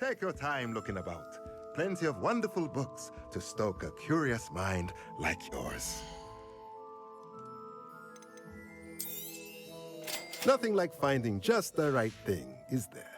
Take your time looking about. Plenty of wonderful books to stoke a curious mind like yours. Nothing like finding just the right thing, is there?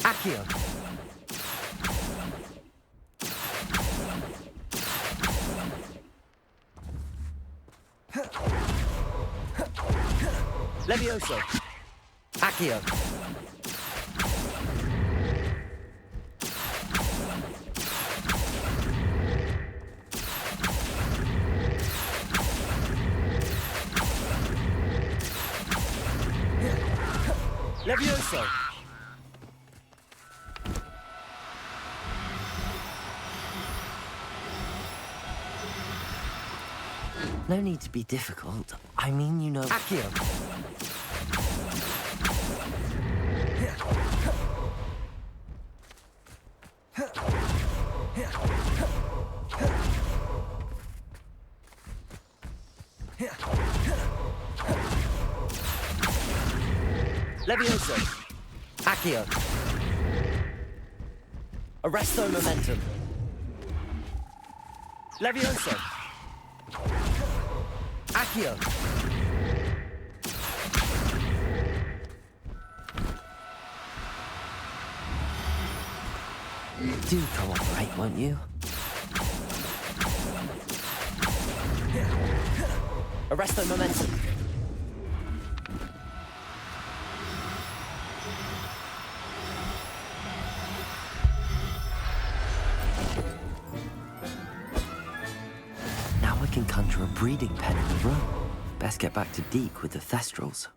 Accio. Levioso. Accio. Levioso. No need to be difficult. I mean, you know... Accio! Levioso! Accio! Arresto momentum! Levioso! Accio! Do cooperate, won't you? Arresto momentum! Now I can conjure a breeding pen in the room. Best get back to Deke with the Thestrals.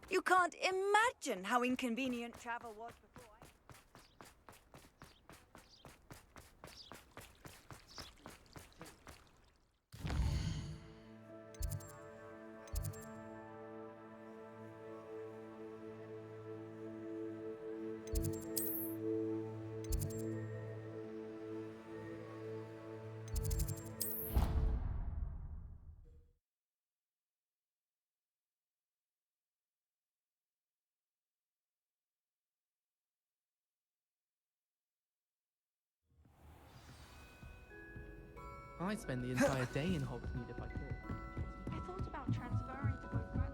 You can't imagine how inconvenient travel was before I... I'd spend the entire day in Hogsmeade if I could. I thought about transferring to both islands.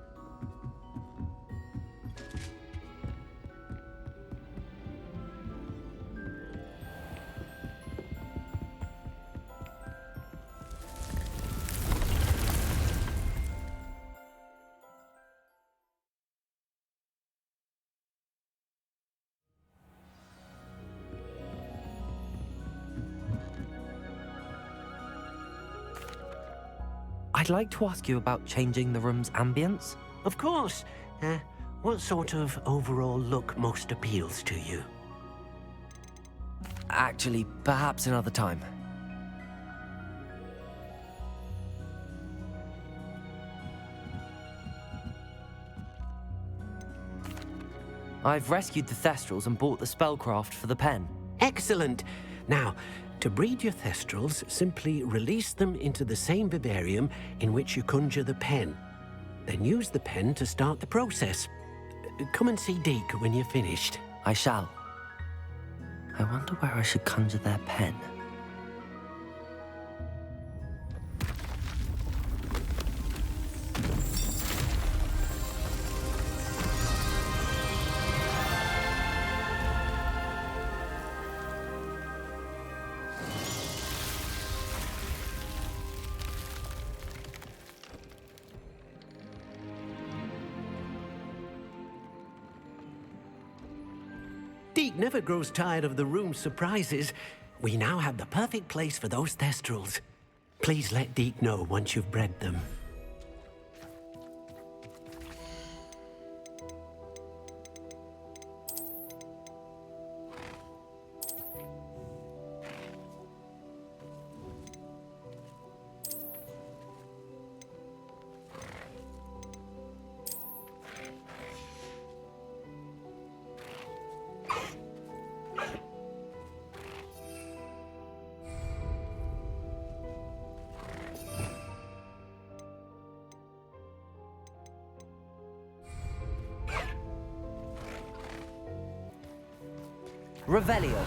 I'd like to ask you about changing the room's ambience. Of course. What sort of overall look most appeals to you? Actually, perhaps another time. I've rescued the Thestrals and bought the spellcraft for the pen. Excellent. Now, to breed your Thestrals, simply release them into the same vivarium in which you conjure the pen. Then use the pen to start the process. Come and see Deke when you're finished. I shall. I wonder where I should conjure their pen. Deke never grows tired of the room's surprises. We now have the perfect place for those Thestrals. Please let Deke know once you've bred them. Revelio.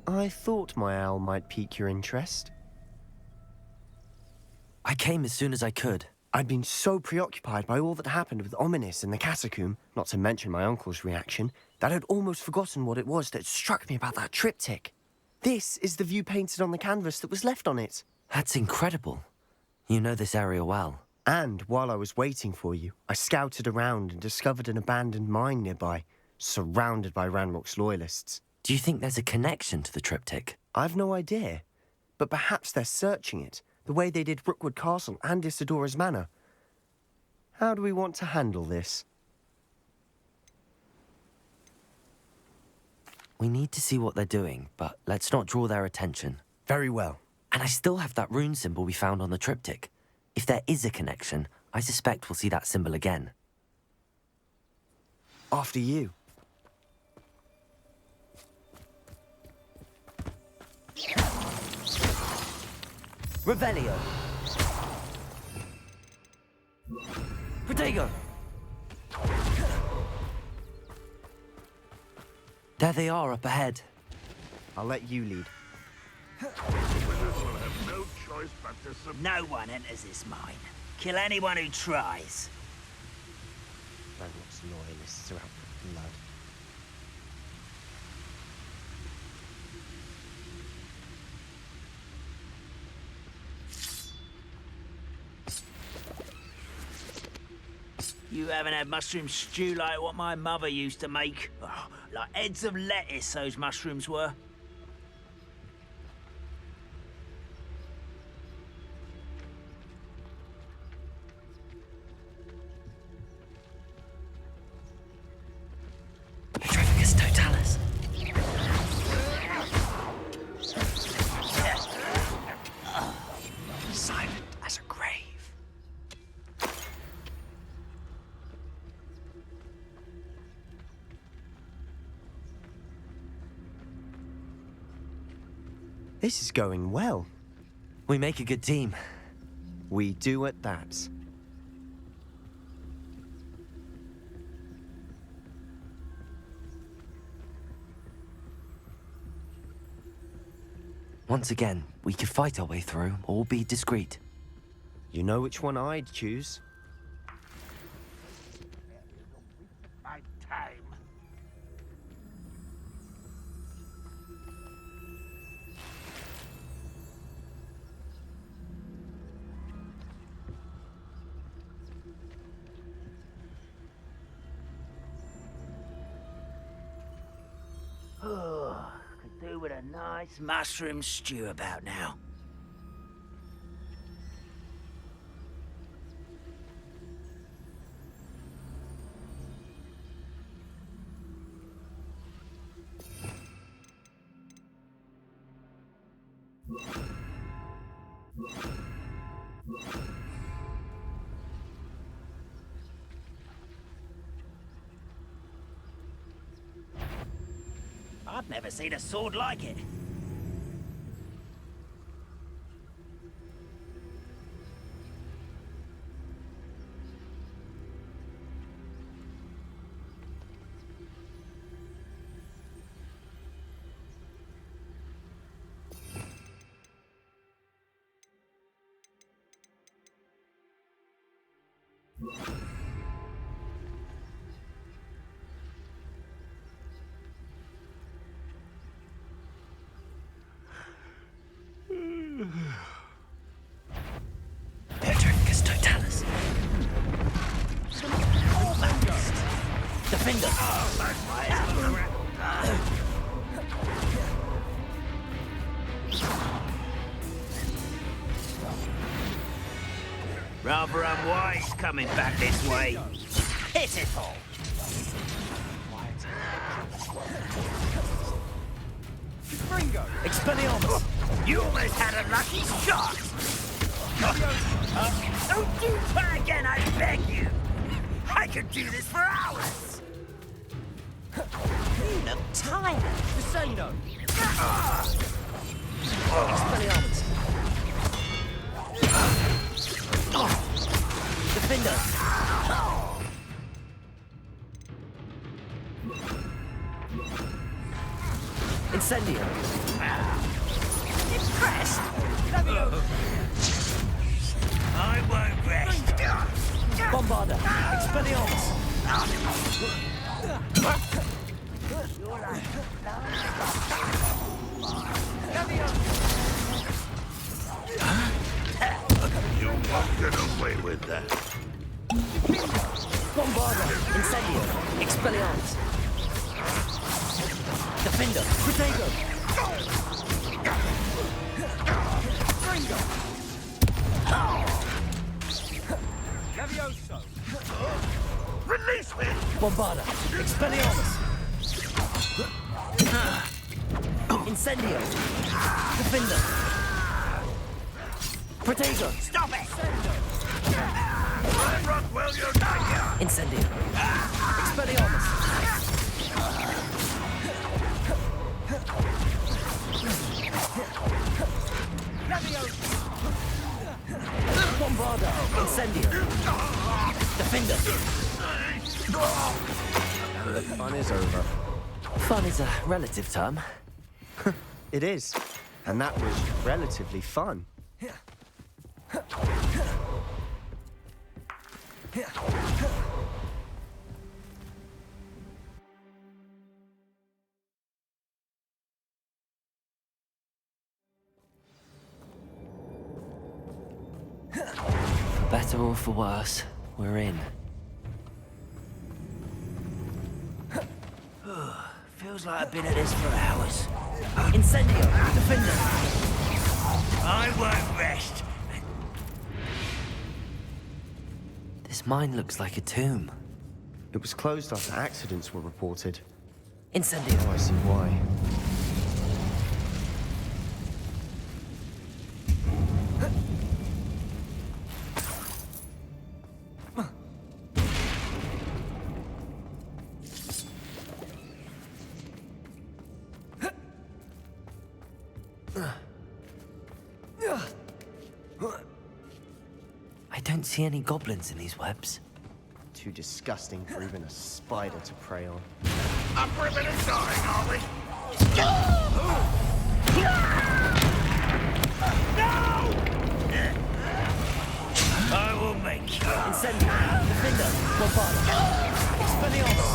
I thought my owl might pique your interest. I came as soon as I could. I'd been so preoccupied by all that happened with Ominis in the catacomb, not to mention my uncle's reaction, that I'd almost forgotten what it was that struck me about that triptych. This is the view painted on the canvas that was left on it. That's incredible. You know this area well. And while I was waiting for you, I scouted around and discovered an abandoned mine nearby, surrounded by Ranrock's loyalists. Do you think there's a connection to the triptych? I've no idea, but perhaps they're searching it, the way they did Rookwood Castle and Isidora's Manor. How do we want to handle this? We need to see what they're doing, but let's not draw their attention. Very well. And I still have that rune symbol we found on the triptych. If there is a connection, I suspect we'll see that symbol again. After you. Revelio! Protego! There they are up ahead. I'll let you lead. No one enters this mine. Kill anyone who tries. Ranrock's loyalists are out for blood. You haven't had mushroom stew like what my mother used to make. Oh, like heads of lettuce, those mushrooms were. Petrificus totalis. Silent as a grave. This is going well. We make a good team. We do at that. Once again, we could fight our way through, or be discreet. You know which one I'd choose? My time. Oh, could do with a nice mushroom stew about now. I've never seen a sword like it. Petrificus totalis. Defender! Rather unwise coming back this way. Pitiful! Expelliarmus! You almost had a lucky shot! Don't do that again, I beg you! I could do this for hours! You look tired. Crusader! Expelliarmus! Defender! Incendio. Impressed? I won't rest. Bombarda. Expelliarmus. You won't get away with that. Bombarda. Incendio. Expelliarmus. Defender. Protego. Release me! Bombarda. Expelliarmus. Incendio. Defender. Protego. Stop it! Rockwell, you're not here! Incendio. Expelliarmus. Bombarda. Incendio. Defender. The fun is over. Fun is a relative term. It is. And that was relatively fun. For better or for worse, we're in. Feels like I've been at this for hours. Incendio. Defender. I won't rest. This mine looks like a tomb. It was closed after accidents were reported. Incendio. Oh, I see why. I don't see any goblins in these webs. Too disgusting for even a spider to prey on. Up ribbon and dying, are we? I will make you. Incendio. Defender. Bombarda. Expelliarmus.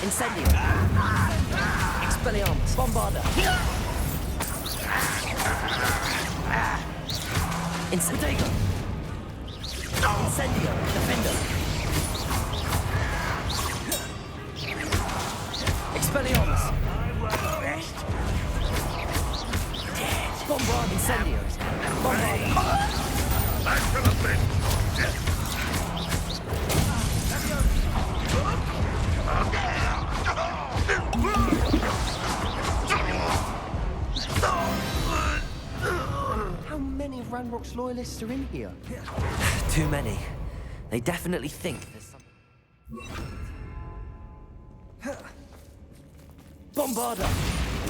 Incendio. Expelliarmus. Bombarda. Incendio. Incendio. Defender. Expelliarmus. I won't rest. Bombarda. Incendio. Bombarda. Back to the pit! How many Ranrock's loyalists are in here? Too many. They definitely think there's something. Bombarda!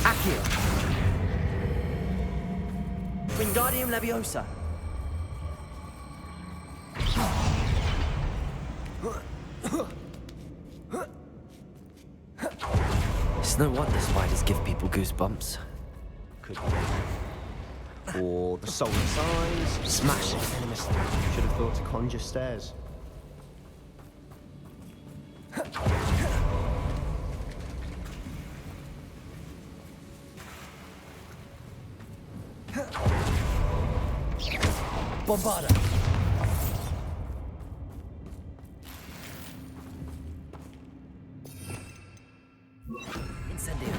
Accio! Wingardium Leviosa! It's no wonder spiders give people goosebumps. Could be. Or the solar signs. Smash it. Venomous. Should have thought to conjure stairs. Bombarda! Incendio!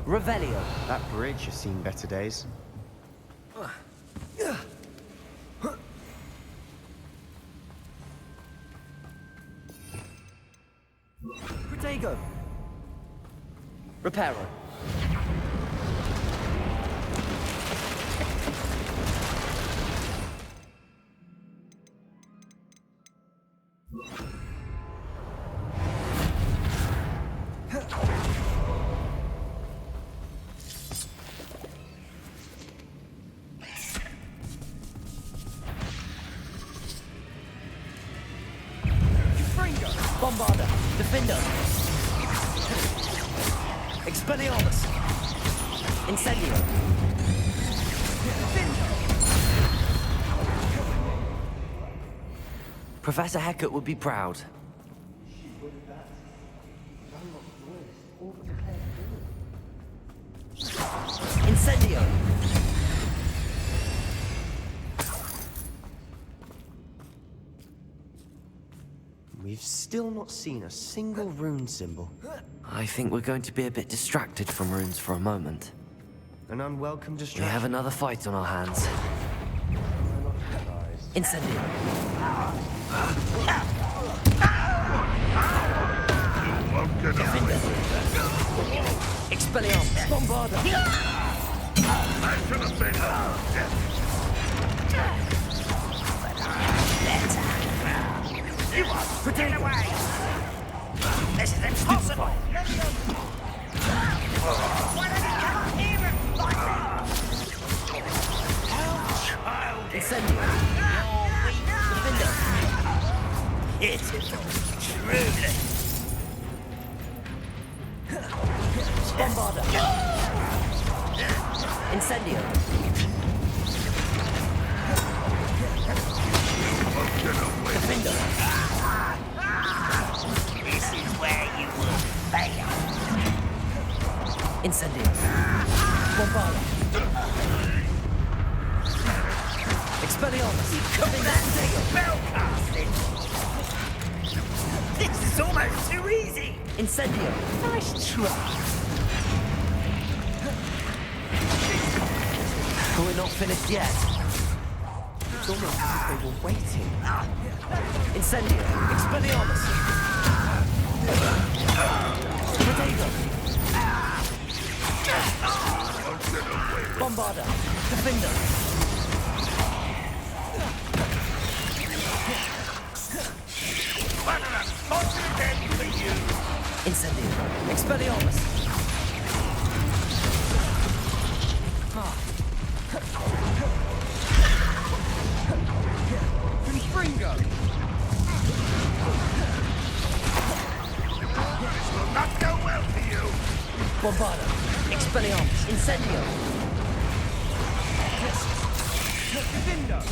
Revelio! That bridge has seen better days. Protego! Reparo! Defender! Expelliarmus! Incendio! Professor Hecat would be proud. Incendio! We've still not seen a single rune symbol. I think we're going to be a bit distracted from runes for a moment. An unwelcome We distraction. have another fight on our hands. Incendio! Defender! Expelliarmus! Bombarda! You are get away! This is impossible! Why don't you come up here and fight me? Incendio! Defender! Pitiful, truly. Bombarda! Incendio! Defender! This is where you will fail. Incendio! Bombarda! Expelliarmus! Coming back to your spell casting. This is almost too easy. Incendio! Nice try. But we're not finished yet. It's almost as if they were waiting. Incendio! Expelliarmus! Potato! Bombarda! Defender! What an unfortunate end for you. Incendio! Expelliarmus! Confringo! This will not go well for you. Bombarda! Expelliarmus! Incendio! Defender!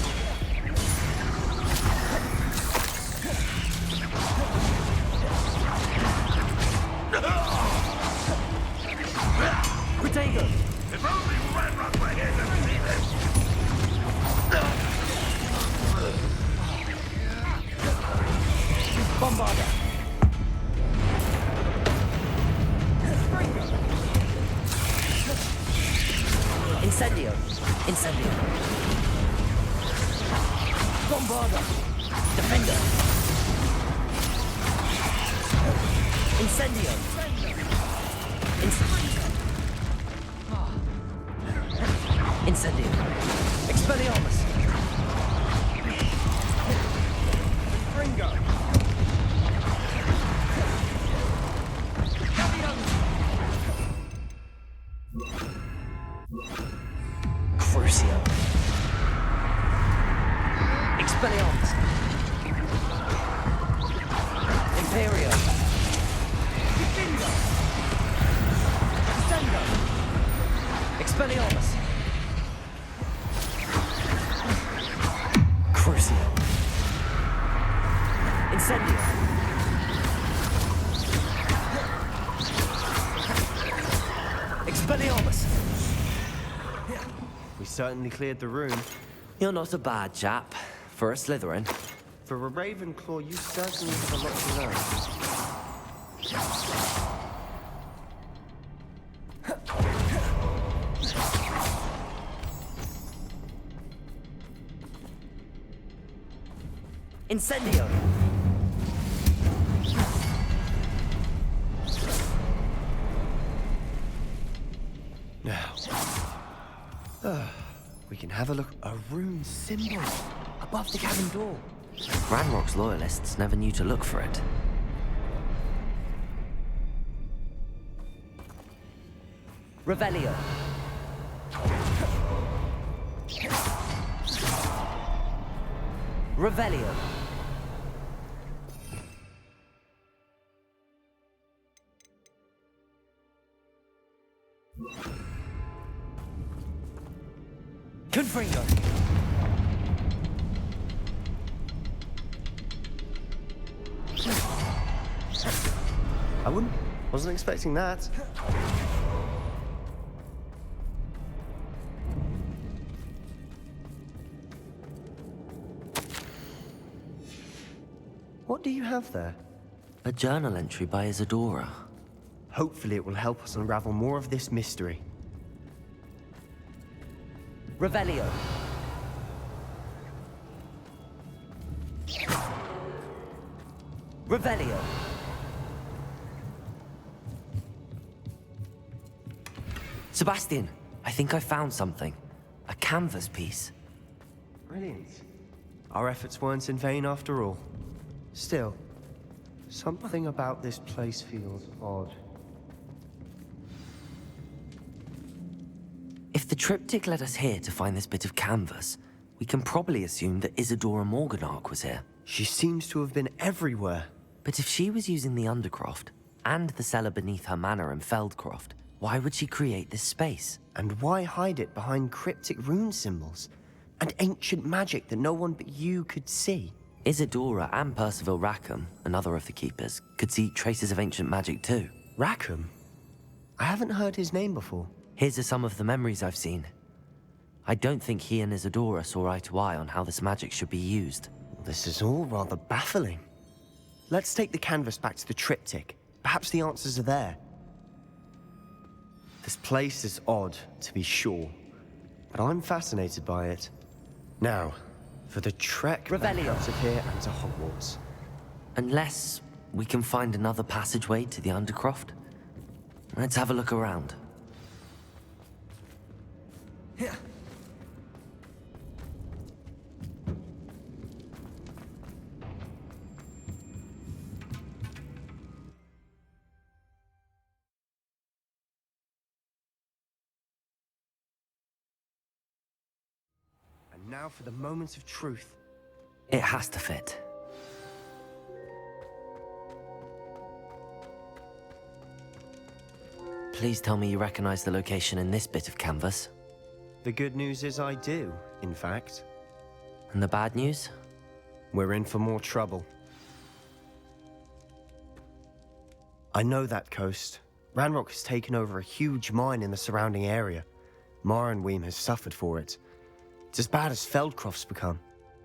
Potato! If only Ranrock were here to see this. Bombarda! Incendio! Incendio! Bombarda! Defender! Incendio! Incendio! Expelliarmus! Confringo! Crucio! Expelliarmus! Imperio! Defender! Descendo! Expelliarmus! Crucio! Incendio! Expelliarmus! We certainly cleared the room. You're not a bad chap for a Slytherin. For a Ravenclaw, you certainly have a lot to learn. Incendio! Now, we can have a look. A rune symbol above the cabin door. Ranrock's loyalists never knew to look for it. Revelio! Revelio! Confringo! Wasn't expecting that. What do you have there? A journal entry by Isadora. Hopefully it will help us unravel more of this mystery. Revelio. Revelio. Sebastian, I think I found something. A canvas piece. Brilliant. Our efforts weren't in vain after all. Still, something about this place feels odd. If the triptych led us here to find this bit of canvas, we can probably assume that Isadora Morganach was here. She seems to have been everywhere. But if she was using the Undercroft, and the cellar beneath her manor in Feldcroft, why would she create this space? And why hide it behind cryptic rune symbols? And ancient magic that no one but you could see? Isadora and Percival Rackham, another of the Keepers, could see traces of ancient magic too. Rackham? I haven't heard his name before. Here's some of the memories I've seen. I don't think he and Isadora saw eye to eye on how this magic should be used. This is all rather baffling. Let's take the canvas back to the triptych. Perhaps the answers are there. This place is odd, to be sure, but I'm fascinated by it. Now, for the trek back out of here and to Hogwarts. Unless we can find another passageway to the Undercroft. Let's have a look around. And now for the moments of truth. It has to fit. Please tell me you recognize the location in this bit of canvas. The good news is I do, in fact. And the bad news? We're in for more trouble. I know that coast. Ranrock has taken over a huge mine in the surrounding area. Marenweem has suffered for it. It's as bad as Feldcroft's become.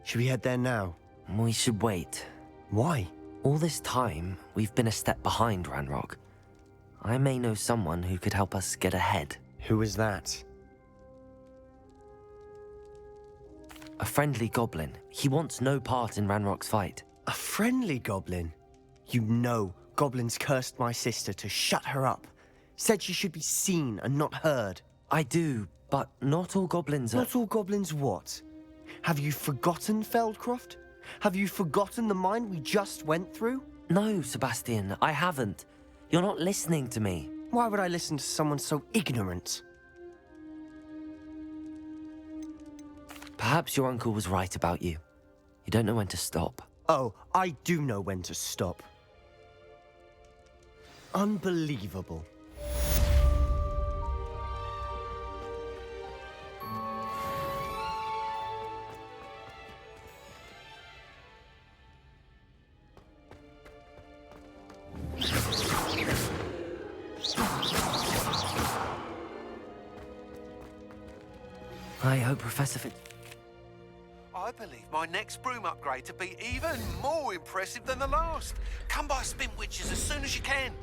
Should we head there now? We should wait. Why? All this time, we've been a step behind Ranrock. I may know someone who could help us get ahead. Who is that? A friendly goblin. He wants no part in Ranrock's fight. A friendly goblin? You know goblins cursed my sister to shut her up. Said she should be seen and not heard. I do, but not all goblins are... Not all goblins what? Have you forgotten Feldcroft? Have you forgotten the mine we just went through? No, Sebastian, I haven't. You're not listening to me. Why would I listen to someone so ignorant? Perhaps your uncle was right about you. You don't know when to stop. Oh, I do know when to stop. Unbelievable. I hope Professor Fitz... I believe my next broom upgrade to be even more impressive than the last. Come by Spin Witches as soon as you can.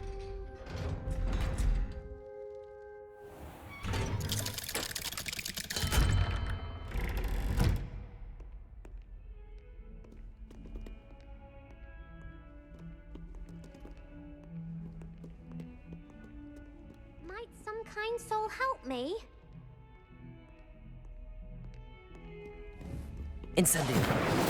Might some kind soul help me? Incendio.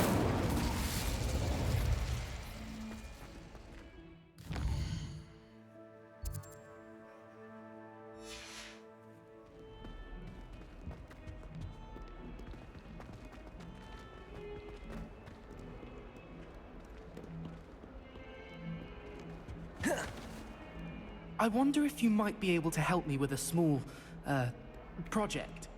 I wonder if you might be able to help me with a small, project.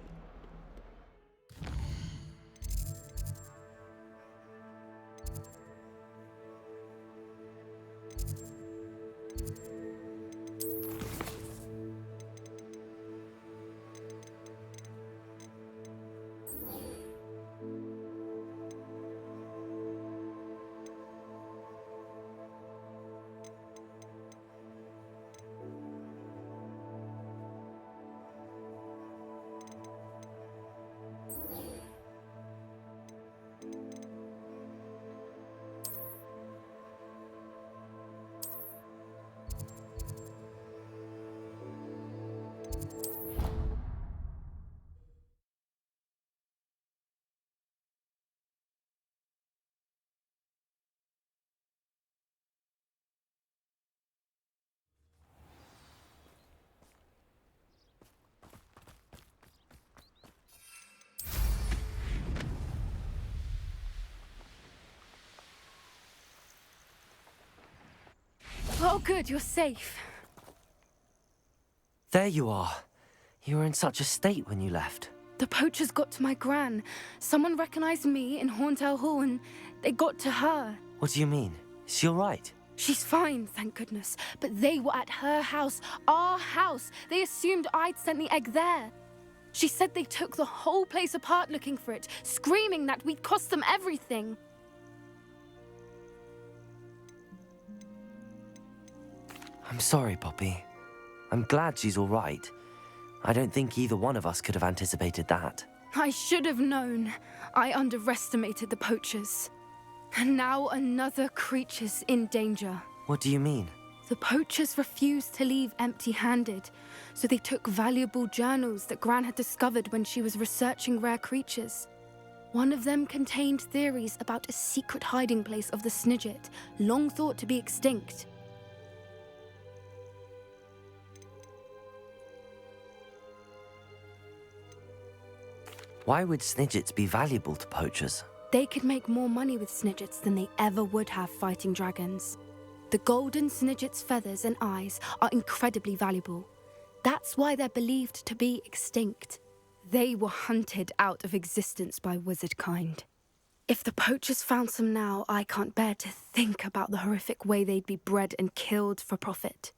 Oh, good, you're safe. There you are. You were in such a state when you left. The poachers got to my gran. Someone recognized me in Horntail Hall and they got to her. What do you mean? Is she all right? She's fine, thank goodness. But they were at her house, our house. They assumed I'd sent the egg there. She said they took the whole place apart looking for it, screaming that we'd cost them everything. I'm sorry, Poppy. I'm glad she's all right. I don't think either one of us could have anticipated that. I should have known. I underestimated the poachers. And now another creature's in danger. What do you mean? The poachers refused to leave empty-handed, so they took valuable journals that Gran had discovered when she was researching rare creatures. One of them contained theories about a secret hiding place of the Snidget, long thought to be extinct. Why would Snidgets be valuable to poachers? They could make more money with Snidgets than they ever would have fighting dragons. The golden Snidget's feathers and eyes are incredibly valuable. That's why they're believed to be extinct. They were hunted out of existence by wizard kind. If the poachers found some now, I can't bear to think about the horrific way they'd be bred and killed for profit.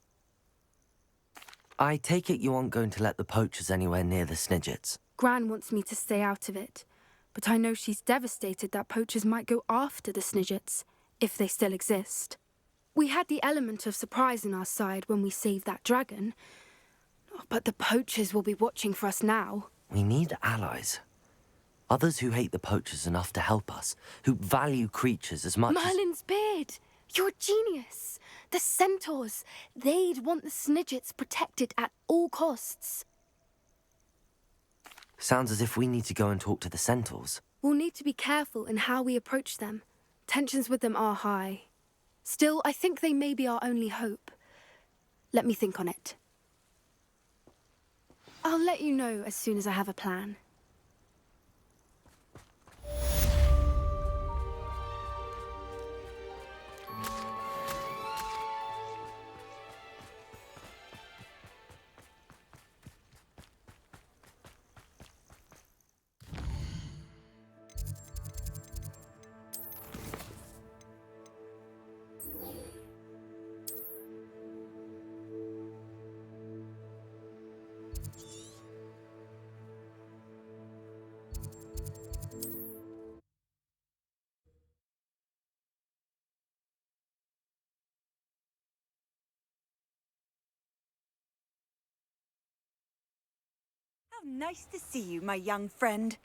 I take it you aren't going to let the poachers anywhere near the Snidgets. Gran wants me to stay out of it, but I know she's devastated that poachers might go after the Snidgets, if they still exist. We had the element of surprise on our side when we saved that dragon, but the poachers will be watching for us now. We need allies. Others who hate the poachers enough to help us, who value creatures as much Merlin's beard! You're a genius! The centaurs! They'd want the Snidgets protected at all costs. Sounds as if we need to go and talk to the centaurs. We'll need to be careful in how we approach them. Tensions with them are high. Still, I think they may be our only hope. Let me think on it. I'll let you know as soon as I have a plan. How nice to see you, my young friend.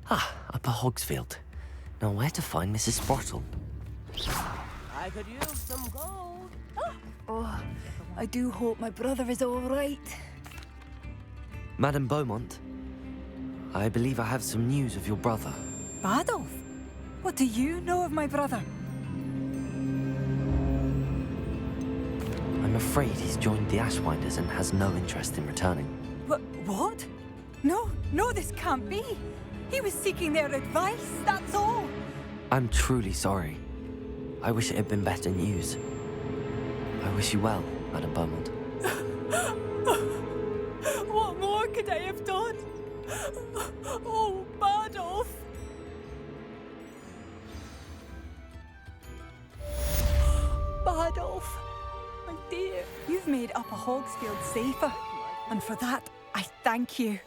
Ah, up at Hogsfield. Now where to find Mrs. Sportle? I could use some gold. Oh, I do hope my brother is all right. Madame Beaumont, I believe I have some news of your brother. Adolf? What do you know of my brother? I'm afraid he's joined the Ashwinders and has no interest in returning. What? No, this can't be. He was seeking their advice, that's all. I'm truly sorry. I wish it had been better news. I wish you well, Madame Beaumont. What more could I have done? Oh, Adolf! Adolf, my dear, you've made Upper Hogsfield safer, and for that, I thank you.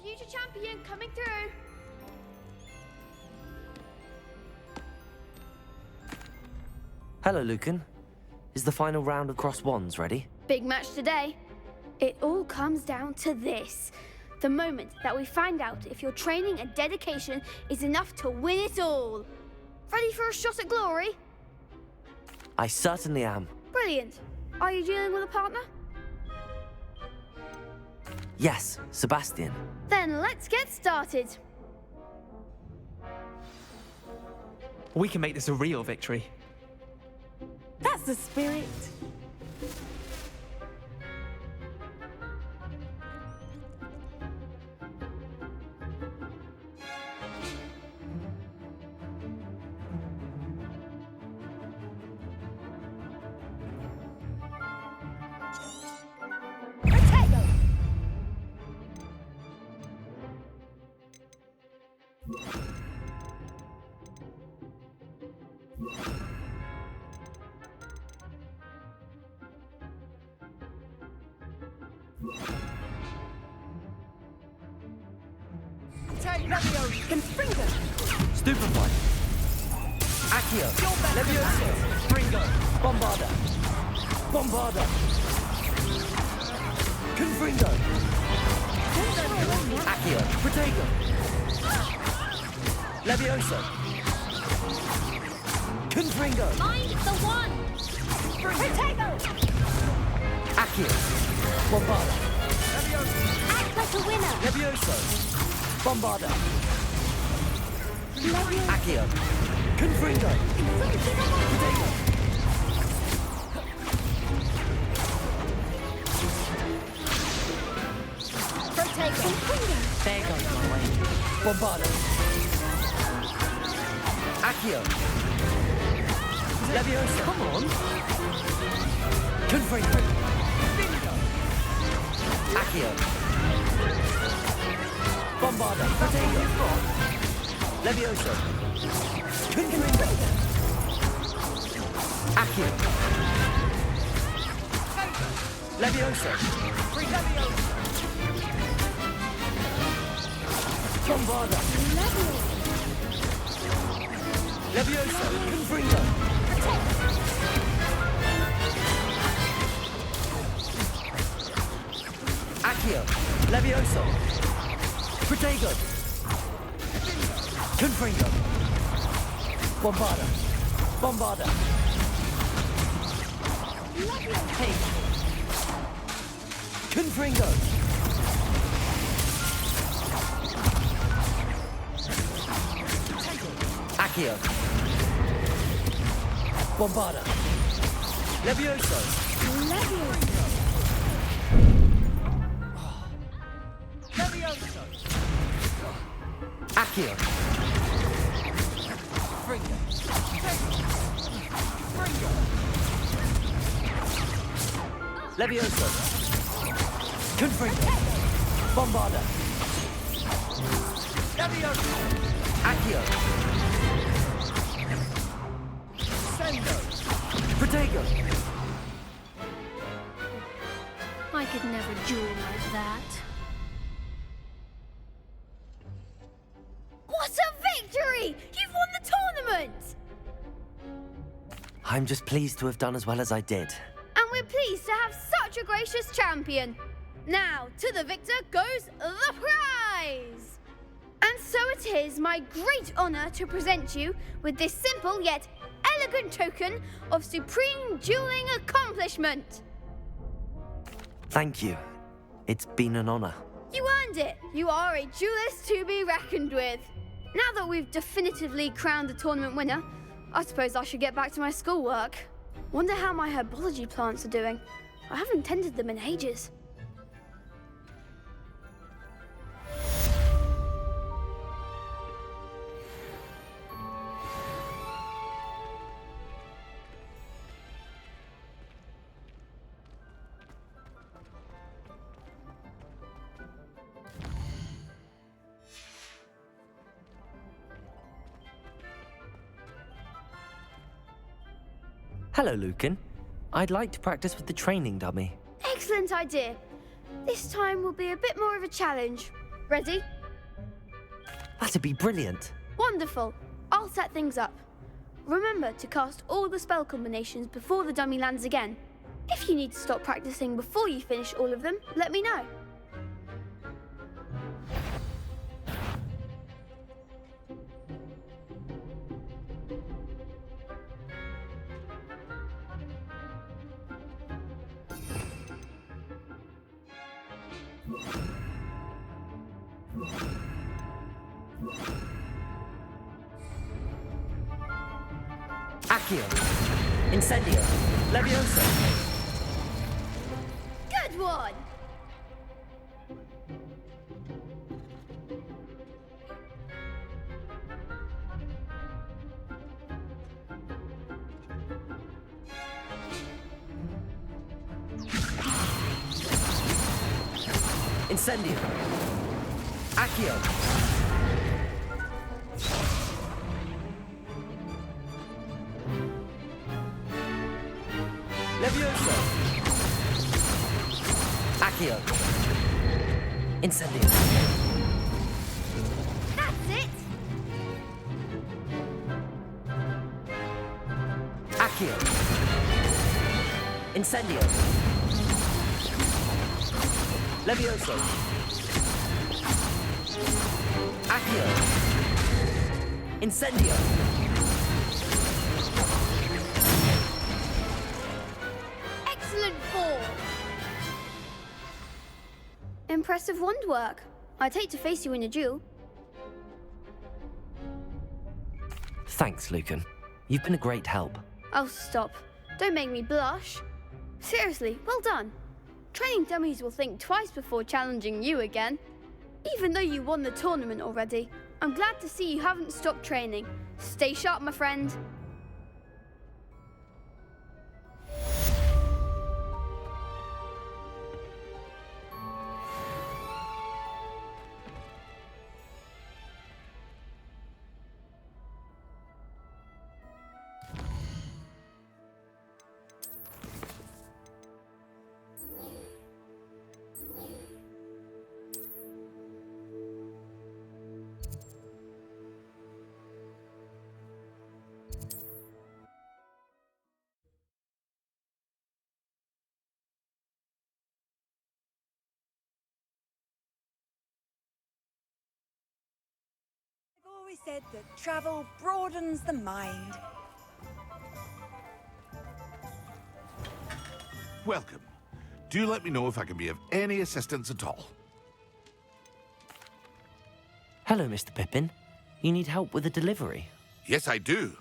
Future champion coming through. Hello, Lucan. Is the final round of Cross Wands ready? Big match today. It all comes down to this. The moment that we find out if your training and dedication is enough to win it all. Ready for a shot at glory? I certainly am. Brilliant. Are you dealing with a partner? Yes, Sebastian. Then let's get started. We can make this a real victory. That's the spirit. Stupefy. Accio. Levioso. Springo. Bombarda. Bombarda. Confringo. Accio. Protego. Levioso. Confringo. Mind the one. Protego. Accio. Bombarda. Act like a winner. Levioso. Bombarda. Accio. Confringo. Protego. Protego. There goes my way. Bombarda. Accio. Leviosa. Come on. Confringo. Accio. Bombarda. Protego. Levioso. Confringo. Accio. Levioso. Bombarda. Levioso. Confringo. Accio. Levioso. Protego. Confringo. Bombarda. Bombarda. Hey. Confringo. Accio. Bombarda. Levioso. Levioso. Levioso! Accio. Fringa! Fringa! Levioso. Confringo. Bombarda. Levioso! Accio. Sendo! Protego. I could never duel like that. What a victory! You've won the tournament! I'm just pleased to have done as well as I did. And we're pleased to have such a gracious champion. Now, to the victor goes the prize! And so it is my great honor to present you with this simple yet elegant token of supreme dueling accomplishment. Thank you. It's been an honor. You earned it. You are a duelist to be reckoned with. Now that we've definitively crowned the tournament winner, I suppose I should get back to my schoolwork. Wonder how my herbology plants are doing. I haven't tended them in ages. Hello, Lucan. I'd like to practice with the training dummy. Excellent idea. This time will be a bit more of a challenge. Ready? That'd be brilliant. Wonderful. I'll set things up. Remember to cast all the spell combinations before the dummy lands again. If you need to stop practicing before you finish all of them, let me know. Accio. Incendio. Levioso. Good one! Incendio. Accio. Levioso. Accio. Incendio. That's it! Accio. Incendio. Levioso. Accio. Incendio. Excellent form! Impressive wand work. I'd hate to face you in a duel. Thanks, Lucan. You've been a great help. Oh, stop. Don't make me blush. Seriously, well done. Training dummies will think twice before challenging you again. Even though you won the tournament already, I'm glad to see you haven't stopped training. Stay sharp, my friend. I've always said that travel broadens the mind. Welcome. Do let me know if I can be of any assistance at all. Hello, Mr. Pippin. You need help with a delivery? Yes, I do.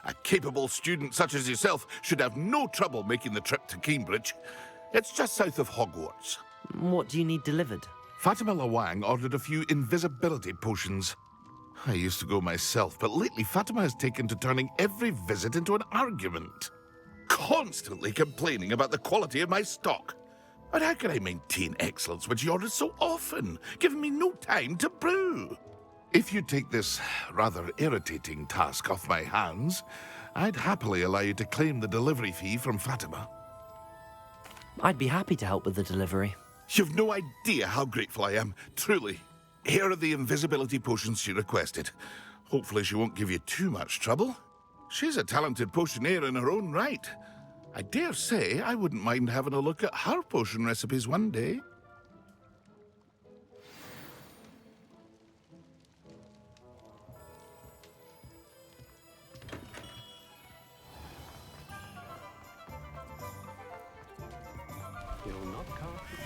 A capable student such as yourself should have no trouble making the trip to Cambridge. It's just south of Hogwarts. What do you need delivered? Fatima Lawang ordered a few invisibility potions. I used to go myself, but lately Fatima has taken to turning every visit into an argument. Constantly complaining about the quality of my stock. But how can I maintain excellence when she orders so often, giving me no time to brew? If you take this rather irritating task off my hands, I'd happily allow you to claim the delivery fee from Fatima. I'd be happy to help with the delivery. You've no idea how grateful I am, truly. Here are the invisibility potions she requested. Hopefully she won't give you too much trouble. She's a talented potioneer in her own right. I dare say I wouldn't mind having a look at her potion recipes one day. You'll not cast it.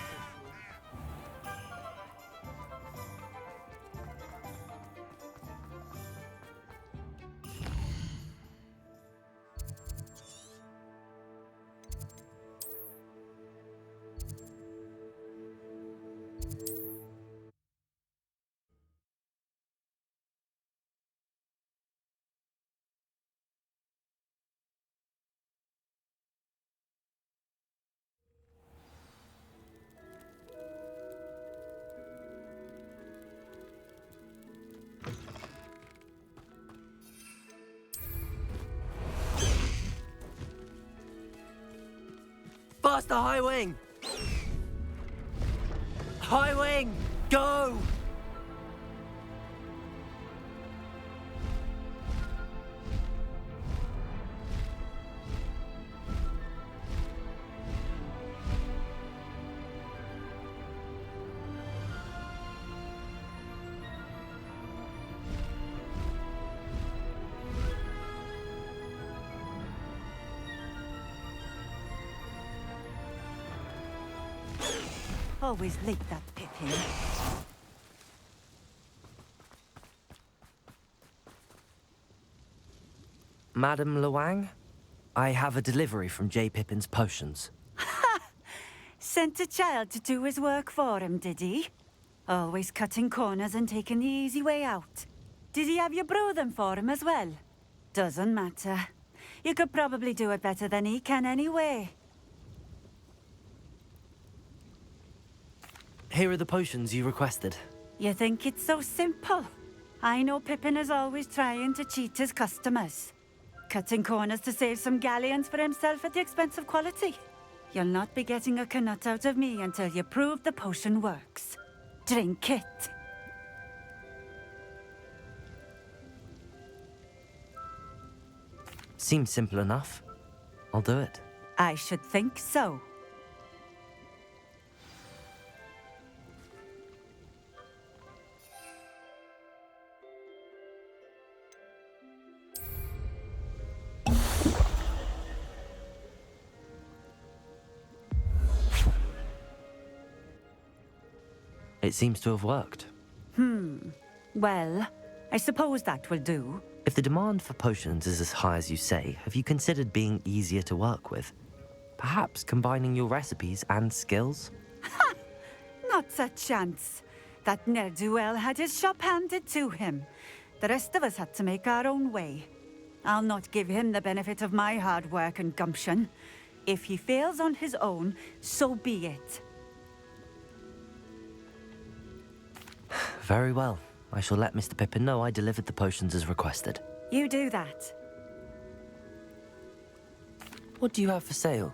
Faster, High Wing! High Wing, go! Always like that Pippin. Madam Lawang, I have a delivery from J. Pippin's potions. Sent a child to do his work for him, did he? Always cutting corners and taking the easy way out. Did he have you brew them for him as well? Doesn't matter. You could probably do it better than he can anyway. Here are the potions you requested. You think it's so simple? I know Pippin is always trying to cheat his customers. Cutting corners to save some galleons for himself at the expense of quality. You'll not be getting a canut out of me until you prove the potion works. Drink it. Seems simple enough. I'll do it. I should think so. It seems to have worked. Well, I suppose that will do. If the demand for potions is as high as you say, have you considered being easier to work with? Perhaps combining your recipes and skills? Not a chance. That ne'er-do-well had his shop handed to him. The rest of us had to make our own way. I'll not give him the benefit of my hard work and gumption. If he fails on his own, so be it. Very well. I shall let Mr. Pippin know I delivered the potions as requested. You do that. What do you have for sale?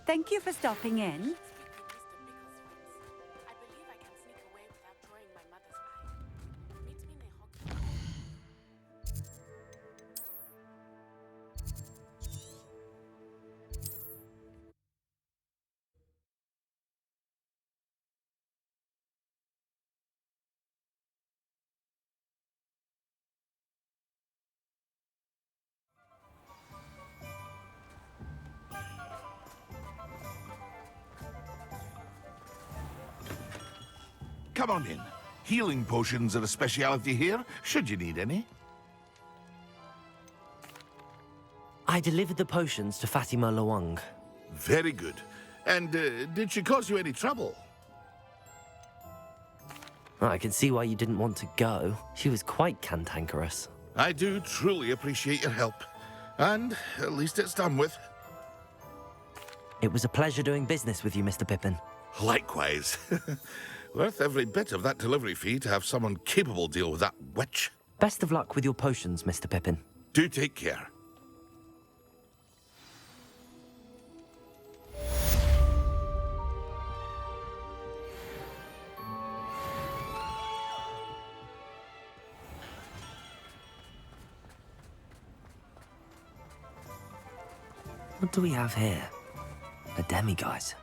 Thank you for stopping in. come on in. Healing potions are a speciality here, should you need any. I delivered the potions to Fatima Lawang. Very good. And did she cause you any trouble? I can see why you didn't want to go. She was quite cantankerous. I do truly appreciate your help. And at least it's done with. It was a pleasure doing business with you, Mr. Pippin. Likewise. Worth every bit of that delivery fee to have someone capable deal with that witch. Best of luck with your potions, Mr. Pippin. Do take care. What do we have here? A demiguise.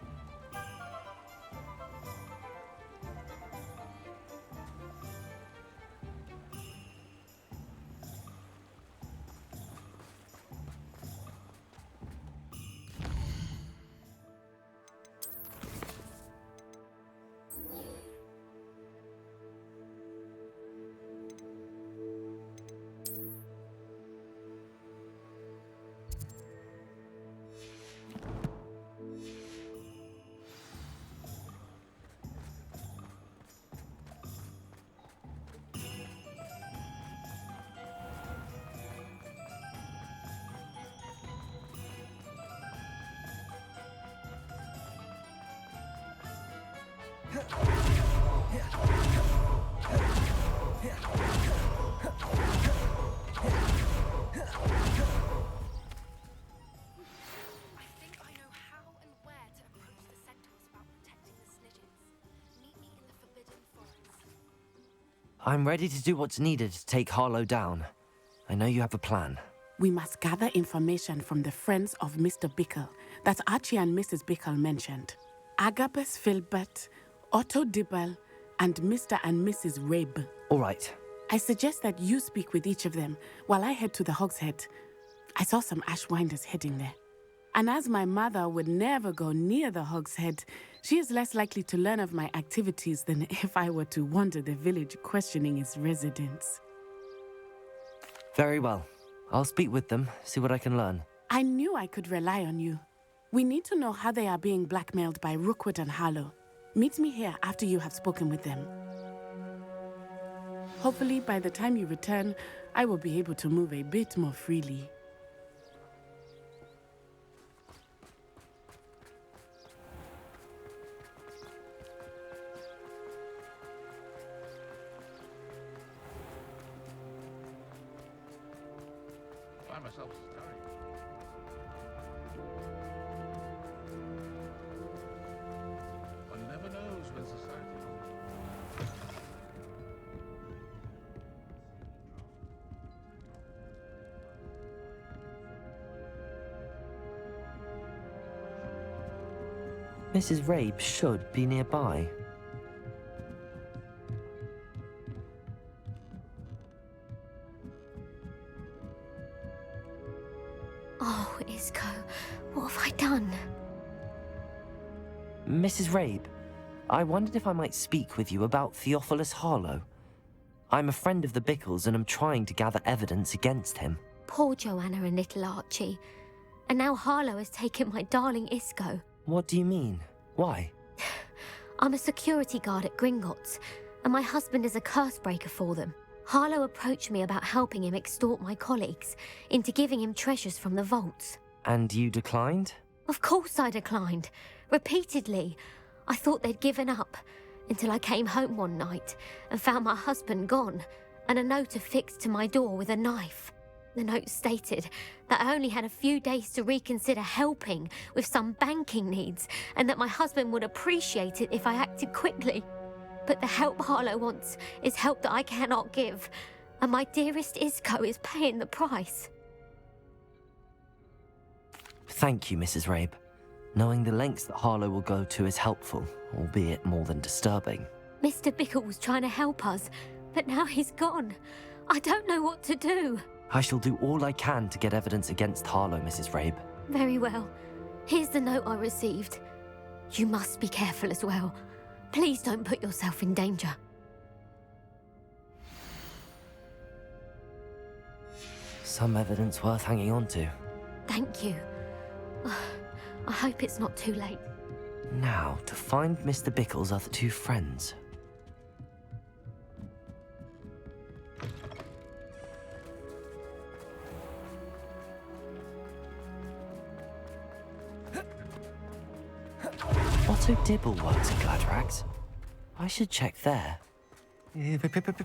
I'm ready to do what's needed to take Harlow down. I know you have a plan. We must gather information from the friends of Mr. Bickle that Archie and Mrs. Bickle mentioned. Agabus Filbert, Otto Dibble, and Mr. and Mrs. Rabe. All right. I suggest that you speak with each of them while I head to the Hogshead. I saw some Ashwinders heading there. And as my mother would never go near the Hogshead, she is less likely to learn of my activities than if I were to wander the village questioning its residents. Very well. I'll speak with them, see what I can learn. I knew I could rely on you. We need to know how they are being blackmailed by Rookwood and Harlow. Meet me here after you have spoken with them. Hopefully, by the time you return, I will be able to move a bit more freely. Find myself staring. One never knows when society... Mrs. Rabe should be nearby. Oh, Isco, what have I done? Mrs. Rabe, I wondered if I might speak with you about Theophilus Harlow. I'm a friend of the Bickles and I'm trying to gather evidence against him. Poor Joanna and little Archie. And now Harlow has taken my darling Isco. What do you mean? Why? I'm a security guard at Gringotts, and my husband is a curse breaker for them. Harlow approached me about helping him extort my colleagues into giving him treasures from the vaults. And you declined? Of course I declined. Repeatedly. I thought they'd given up, until I came home one night and found my husband gone, and a note affixed to my door with a knife. The note stated that I only had a few days to reconsider helping with some banking needs, and that my husband would appreciate it if I acted quickly. But the help Harlow wants is help that I cannot give, and my dearest Isco is paying the price. Thank you, Mrs. Rabe. Knowing the lengths that Harlow will go to is helpful, albeit more than disturbing. Mr. Bickle was trying to help us, but now he's gone. I don't know what to do. I shall do all I can to get evidence against Harlow, Mrs. Rabe. Very well. Here's the note I received. You must be careful as well. Please don't put yourself in danger. Some evidence worth hanging on to. Thank you. I hope it's not too late. Now, to find Mr. Bickle's other two friends. Otto Dibble works at Gladrax. I should check there.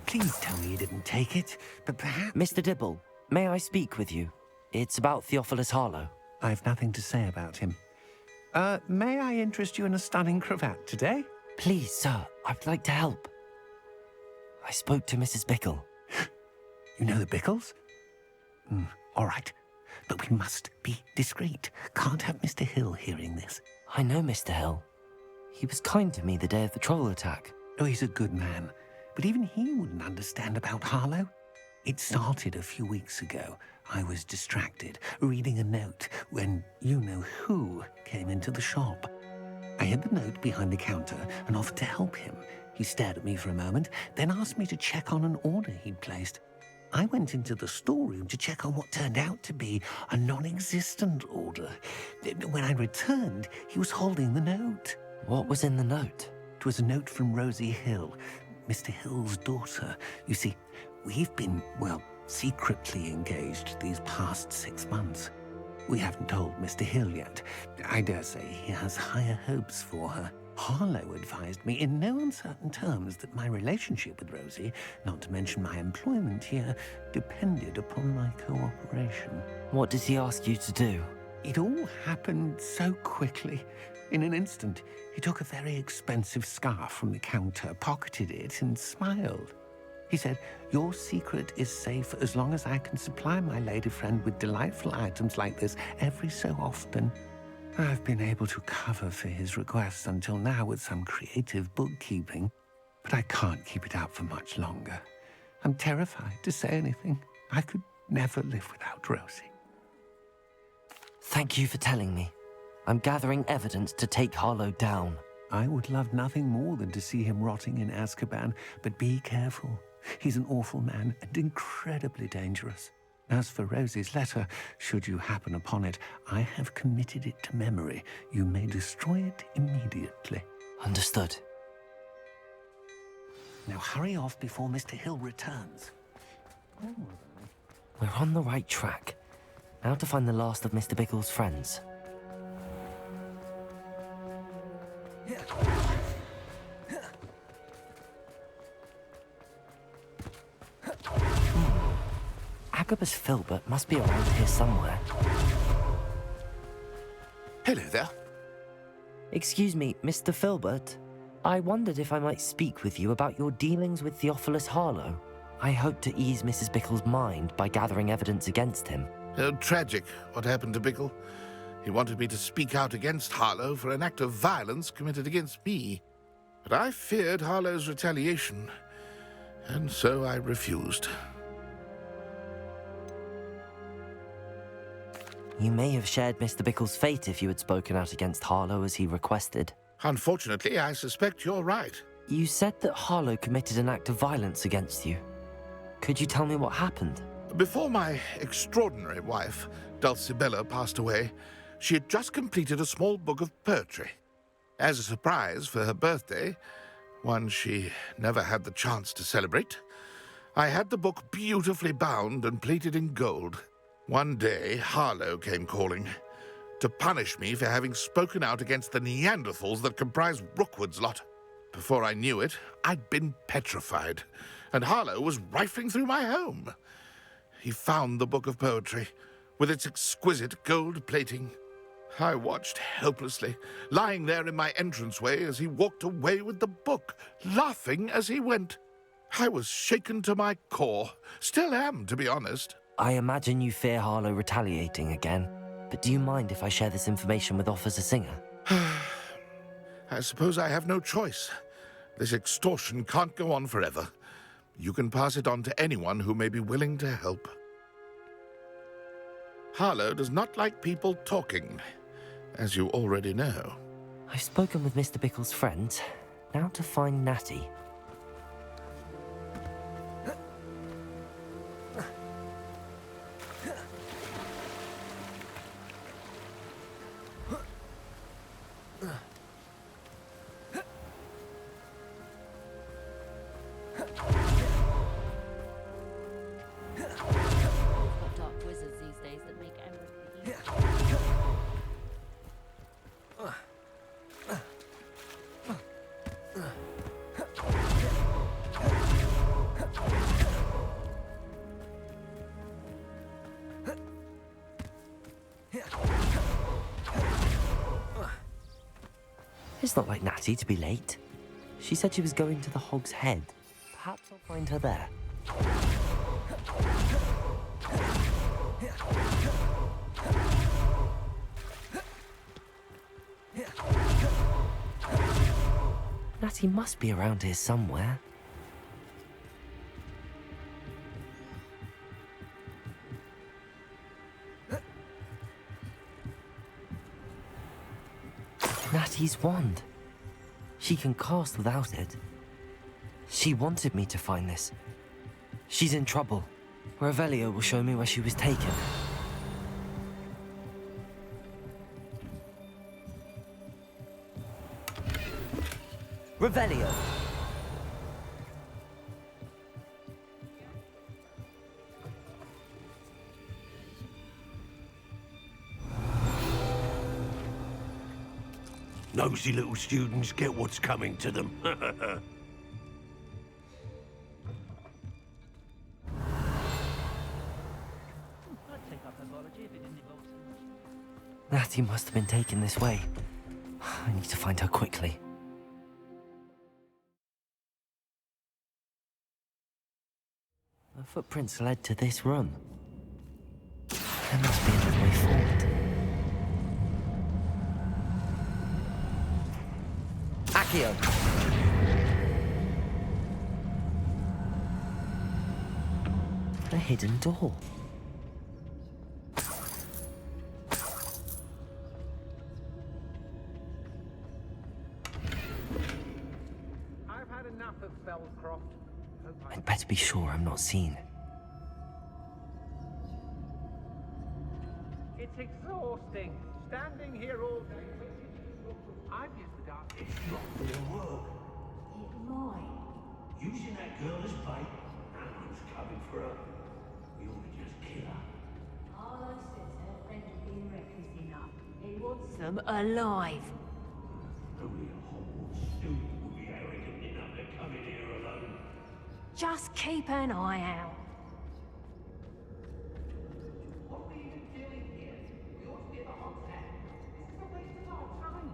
Please tell me you didn't take it, but perhaps... Mr. Dibble, may I speak with you? It's about Theophilus Harlow. I've nothing to say about him. May I interest you in a stunning cravat today? Please, sir, I'd like to help. I spoke to Mrs. Bickle. You know the Bickles? All right, but we must be discreet. Can't have Mr. Hill hearing this. I know Mr. Hill. He was kind to me the day of the troll attack. Oh, he's a good man, but even he wouldn't understand about Harlow. It started a few weeks ago. I was distracted, reading a note, when you-know-who came into the shop. I hid the note behind the counter and offered to help him. He stared at me for a moment, then asked me to check on an order he'd placed. I went into the storeroom to check on what turned out to be a non-existent order. When I returned, he was holding the note. What was in the note? It was a note from Rosie Hill, Mr. Hill's daughter. You see, we've been, well, secretly engaged these past 6 months. We haven't told Mr. Hill yet. I dare say he has higher hopes for her. Harlow advised me in no uncertain terms that my relationship with Rosie, not to mention my employment here, depended upon my cooperation. What did he ask you to do? It all happened so quickly. In an instant, he took a very expensive scarf from the counter, pocketed it, and smiled. He said, "Your secret is safe as long as I can supply my lady friend with delightful items like this every so often." I've been able to cover for his requests until now with some creative bookkeeping, but I can't keep it up for much longer. I'm terrified to say anything. I could never live without Rosie. Thank you for telling me. I'm gathering evidence to take Harlow down. I would love nothing more than to see him rotting in Azkaban, but be careful. He's an awful man and incredibly dangerous. As for Rosie's letter, should you happen upon it, I have committed it to memory. You may destroy it immediately. Understood. Now hurry off before Mr. Hill returns. We're on the right track. Now to find the last of Mr. Bickle's friends. Agabus Filbert must be around here somewhere. Hello there. Excuse me, Mr. Filbert. I wondered if I might speak with you about your dealings with Theophilus Harlow. I hope to ease Mrs. Bickle's mind by gathering evidence against him. Oh, tragic what happened to Bickle. He wanted me to speak out against Harlow for an act of violence committed against me. But I feared Harlow's retaliation, and so I refused. You may have shared Mr. Bickle's fate if you had spoken out against Harlow as he requested. Unfortunately, I suspect you're right. You said that Harlow committed an act of violence against you. Could you tell me what happened? Before my extraordinary wife, Dulcibella, passed away, she had just completed a small book of poetry. As a surprise for her birthday, one she never had the chance to celebrate, I had the book beautifully bound and plated in gold. One day, Harlow came calling to punish me for having spoken out against the Neanderthals that comprise Rookwood's lot. Before I knew it, I'd been petrified, and Harlow was rifling through my home. He found the book of poetry, with its exquisite gold plating. I watched helplessly, lying there in my entranceway as he walked away with the book, laughing as he went. I was shaken to my core, still am, to be honest. I imagine you fear Harlow retaliating again, but do you mind if I share this information with Officer Singer? I suppose I have no choice. This extortion can't go on forever. You can pass it on to anyone who may be willing to help. Harlow does not like people talking, as you already know. I've spoken with Mr. Bickle's friends. Now to find Natty. It's not like Natty to be late. She said she was going to the Hog's Head. Perhaps I'll find her there. Natty must be around here somewhere. Natty's wand. She can cast without it. She wanted me to find this. She's in trouble. Revelio will show me where she was taken. Revelio! Nosy little students get what's coming to them. Natty must have been taken this way. I need to find her quickly. The footprints led to this room. There must be another way forward. Accio! A hidden door. I've had enough of Fellcroft. I'd better be sure I'm not seen. It's exhausting. Standing here all day. I've used the dark. It's not gonna work. It might. Using that girl as bait, no one's coming for her. We ought to just kill her. All I said to her friend had been reckless enough. He wants them alive. Only a Hogwarts student would be arrogant enough to come in here alone. Just keep an eye out. What are we even doing here? We ought to be at the Hog's Head. This is a waste of our time.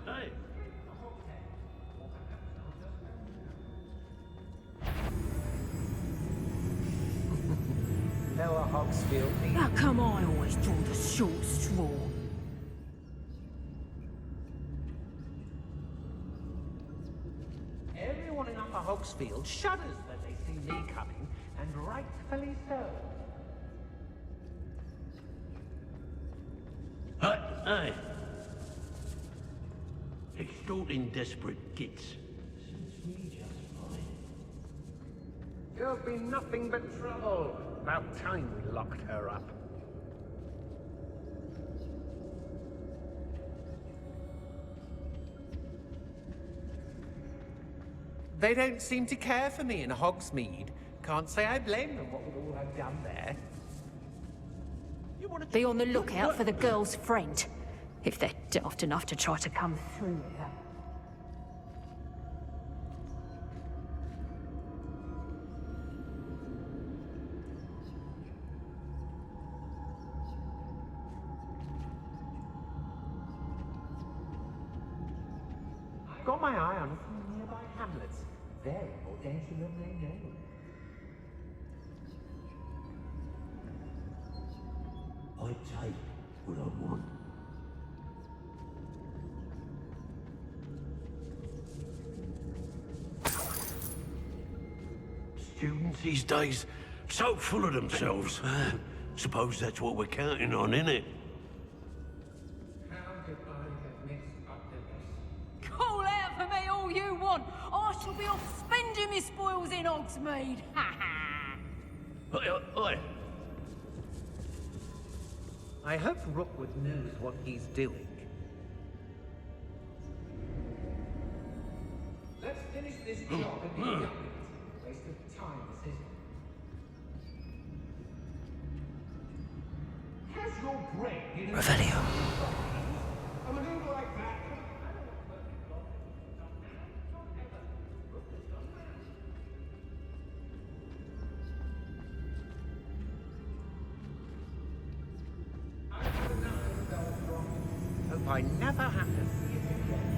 Hey! Lower Hogsfield. How come I always draw the short straw? Everyone in Upper Hogsfield shudders when they see me coming, and rightfully so. Hey! Extorting desperate gits. Suits me just fine. There'll be nothing but trouble. About time we locked her up. They don't seem to care for me in Hogsmeade. Can't say I blame them what we all have done there. Be on the lookout for the girl's friend, if they're daft enough to try to come through here. Got my eye on a few nearby hamlets. Very more danger than they know. I take what I want. Students these days, so full of themselves. Suppose that's what we're counting on, innit? Call out for me all you want. I shall be off spending my spoils in Hogsmeade. Ha ha! Oi. I hope Rookwood knows what he's doing. Let's finish this job and be done with it. Waste of time, this isn't. Has your brain been Revelio. a maneuver like that? Hope I never have to see it again.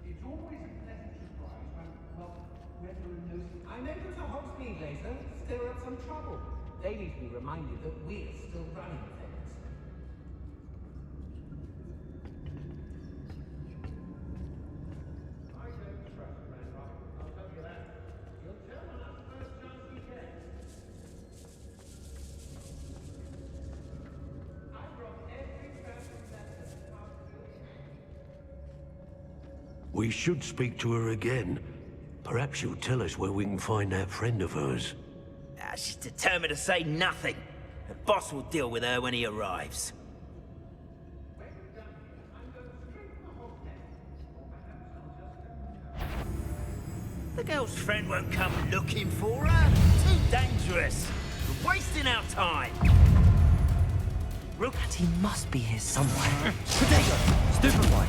It's always a pleasant surprise when, well, weather and news. I may go to Hogsmeade later, stir up some trouble. They need to be reminded that we're still running things. I don't trust Grandpa. I'll tell you that. You'll tell on us first chance you get. I brought every family letter We should speak to her again. Perhaps she'll tell us where we can find that friend of hers. She's determined to say nothing. The boss will deal with her when he arrives. The girl's friend won't come looking for her. Too dangerous. We're wasting our time. And he must be here somewhere. Potato! Stupefy!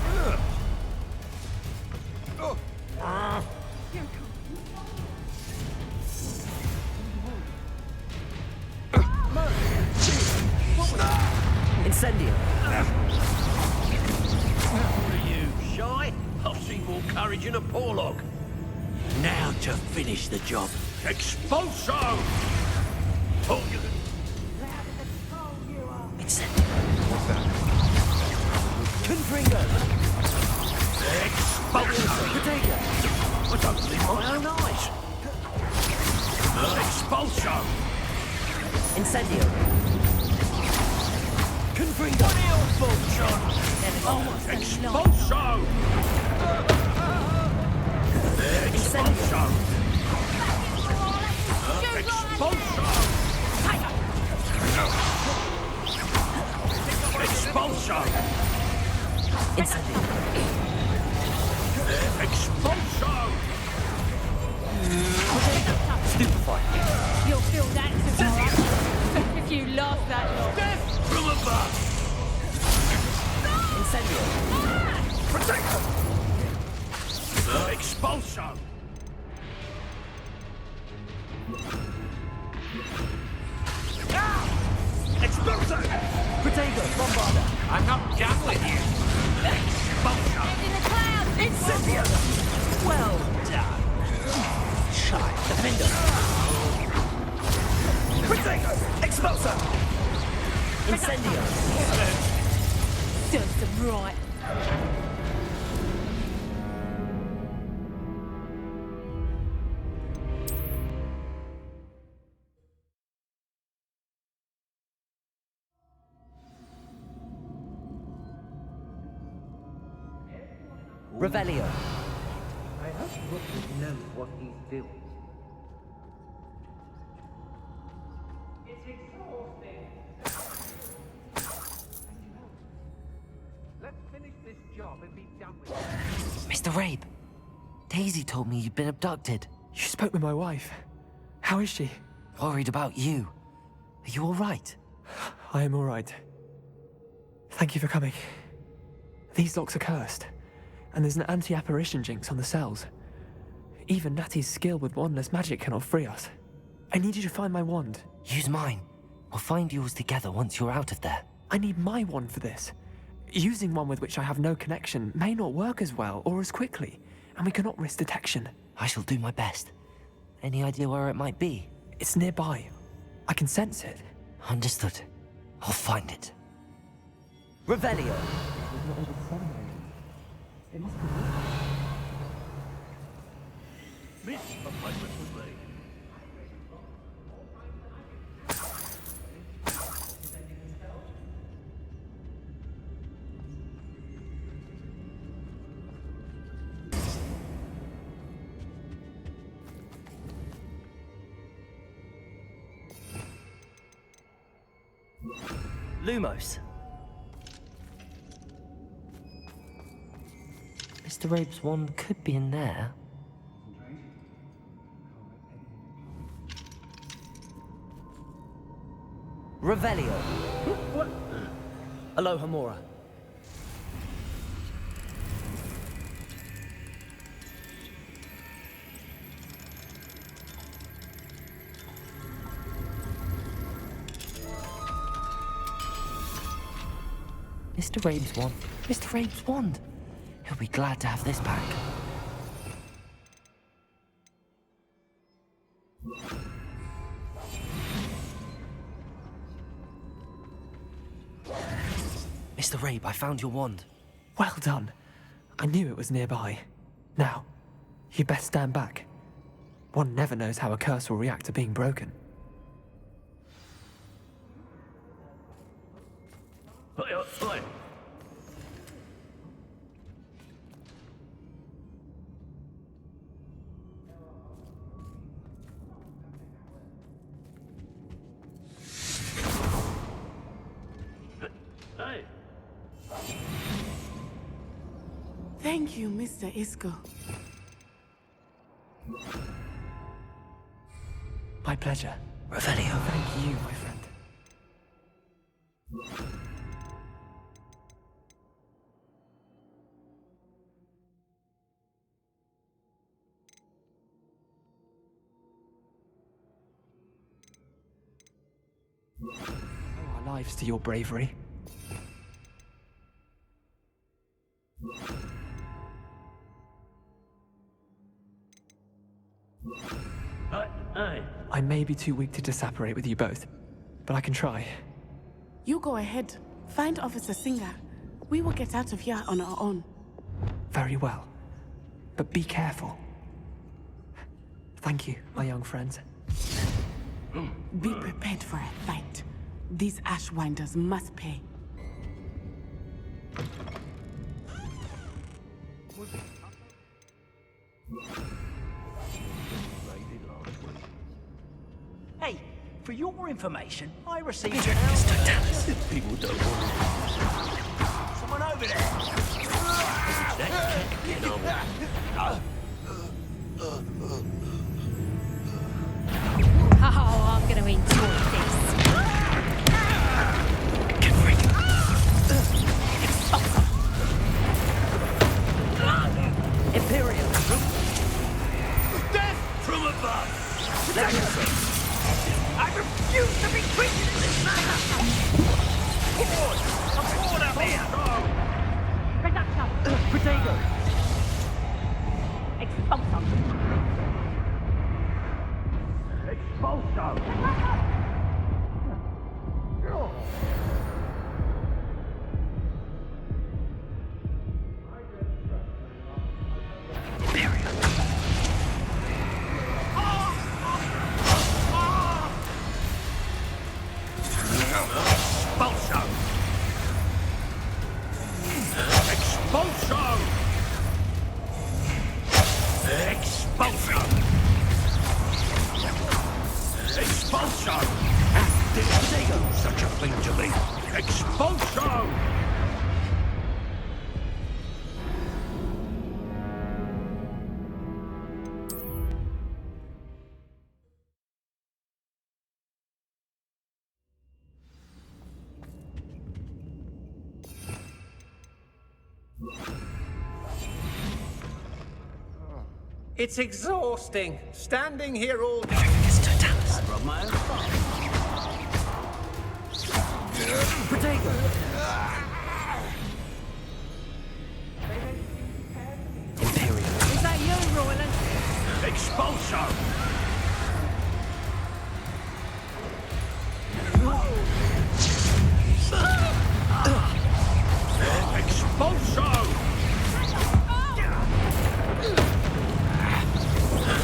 Incendio! Are you shy? I've seen more courage in a porlock. Now to finish the job. Expulso! Told you. Incendio! What's that? Confringo! Expulso! Potato! I don't believe my own eyes. Expulso! Incendio! Confringo! Expulso! Expulso! Expulso! Expulso! Incendio! Expulso! Stupefy! You'll feel that tomorrow. If you last that long. Death from above! Incendio! Protect them! Expulso! Expulso! Potato! Bombarder! I'm not done with you. Expulso! In the clouds! Incendio! Well done! Shy! Defender! Potato! Expulso! Incendio! Serves them right. Revelio! I hope Rookwood knows what he's doing. It's exhausting. Let's finish this job and be done with it. Mr. Rabe, Daisy told me you'd been abducted. You spoke with my wife. How is she? Worried about you. Are you all right? I am all right. Thank you for coming. These locks are cursed, and there's an anti-apparition jinx on the cells. Even Natty's skill with wandless magic cannot free us. I need you to find my wand. Use mine. We'll find yours together once you're out of there. I need my wand for this. Using one with which I have no connection may not work as well or as quickly, and we cannot risk detection. I shall do my best. Any idea where it might be? It's nearby. I can sense it. Understood. I'll find it. Revelio! Miss appointment was made. Lumos. Mr. Rabe's wand could be in there. Revelio. What? Alohomora. Mr. Rabe's wand. Mr. Rabe's wand. He'll be glad to have this back. Mr. Rabe, I found your wand. Well done. I knew it was nearby. Now, you best stand back. One never knows how a curse will react to being broken. Oi. Thank you, Mr. Isco. My pleasure. Revelio. Thank you, my friend. Owe our lives to your bravery. I may be too weak to disapparate with you both, but I can try. You go ahead. Find Officer Singer. We will get out of here on our own. Very well. But be careful. Thank you, my young friends. Be prepared for a fight. These Ashwinders must pay. Hey, for your information, I received People don't want someone over there. Oh, I'm gonna enjoy this. Imperium. Death from above. I refuse to be treated in this manner. Forward! I'm bored up here. Protego. Expulso. Expulso. It's exhausting, standing here all day. I rub my own Protego. Imperium. Is that you, Royland? Expulso. Expulso.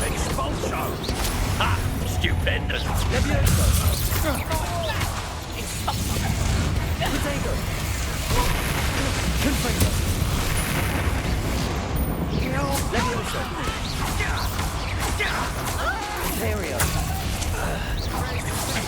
Expulso! Ha! Stupendous! Levioso! Protego! Confringo! Levioso! Imperio! Stupefy!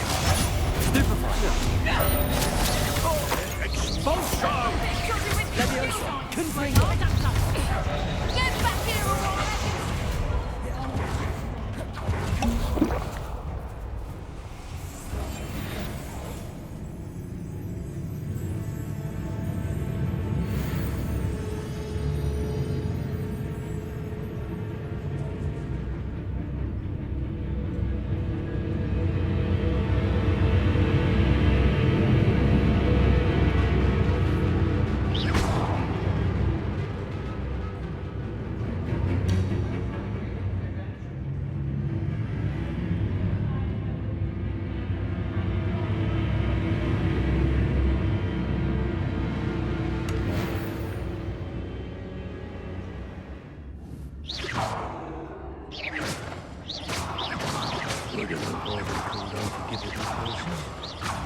called unforgivable person.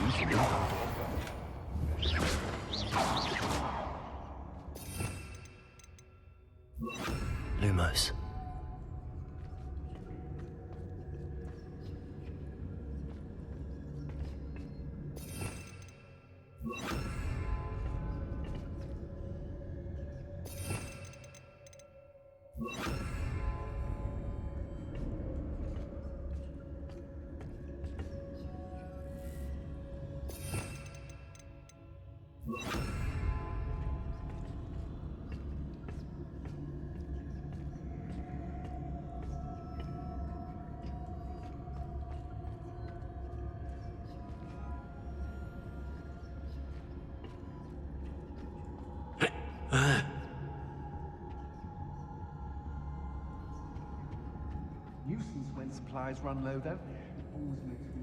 Usually. Lumos. Nuisance when supplies run low, though. It always makes me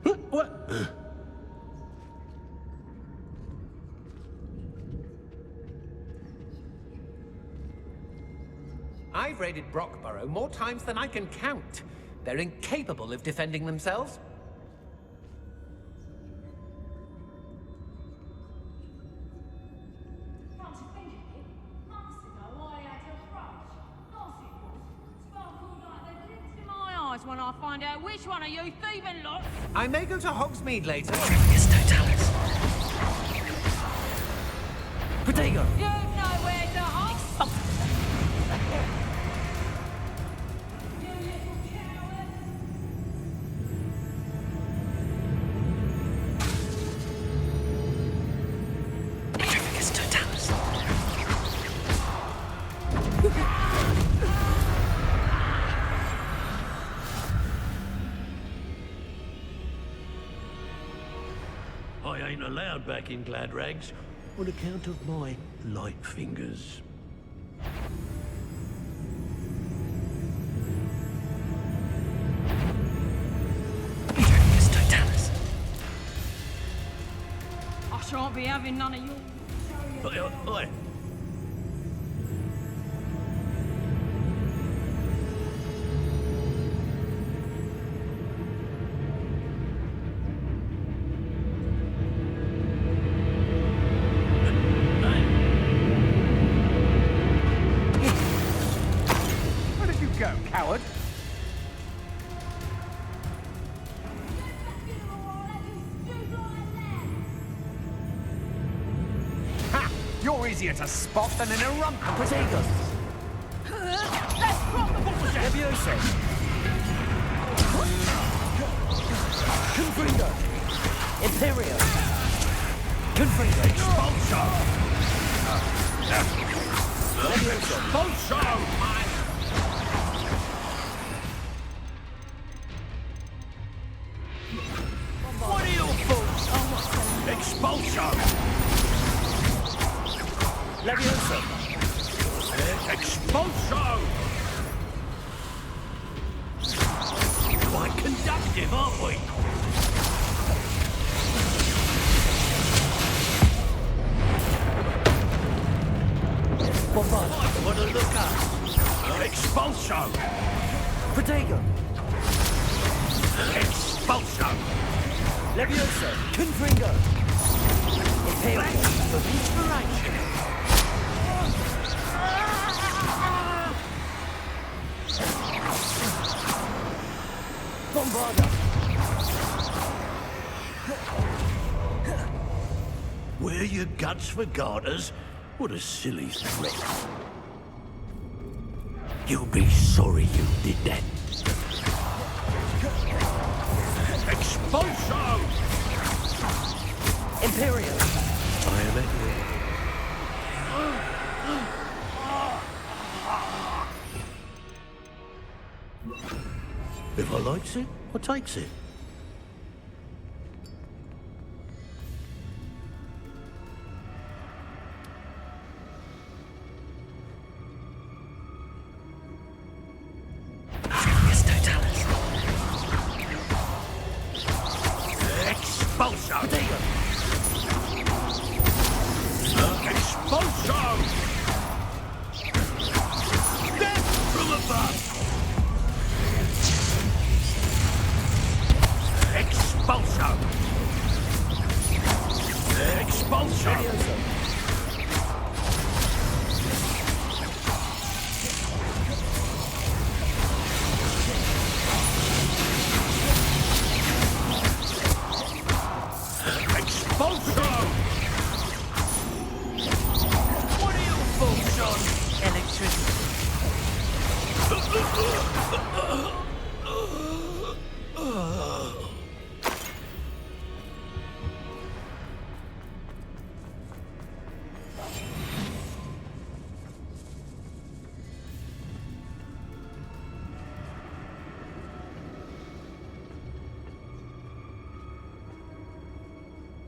nervous. What? I've raided Brockborough more times than I can count. They're incapable of defending themselves. When I find out which one of you thieving lot. I may go to Hogsmeade later. Trificus Totalis. Protego! You know where to hide. You little coward. Trificus Totalis. I ain't allowed back in glad rags on account of my light fingers. Trificus Totalis. I shan't be having none of you. Oi. Where did you go, coward? Ha! You're easier to spot than an erump. Protego! Let's drop the bullshit. Levioso! Confringo! Imperio! Confringo! Expulso! Levioso! Expulso! What are you fools? Expulso! Levioso! Expulso! Quite conductive, aren't we? Bombard! What a look up! Expulso! Protego! Expulso! Levioso! Confringo! Imperio! For inspiration! Bombarda! Wear your guts for garters? What a silly threat. You'll be sorry you did that. Expulso! Imperio! I am at your... If I likes it, I takes it. Trificus Totalis! Expulso! Protego! Expulso! treachery.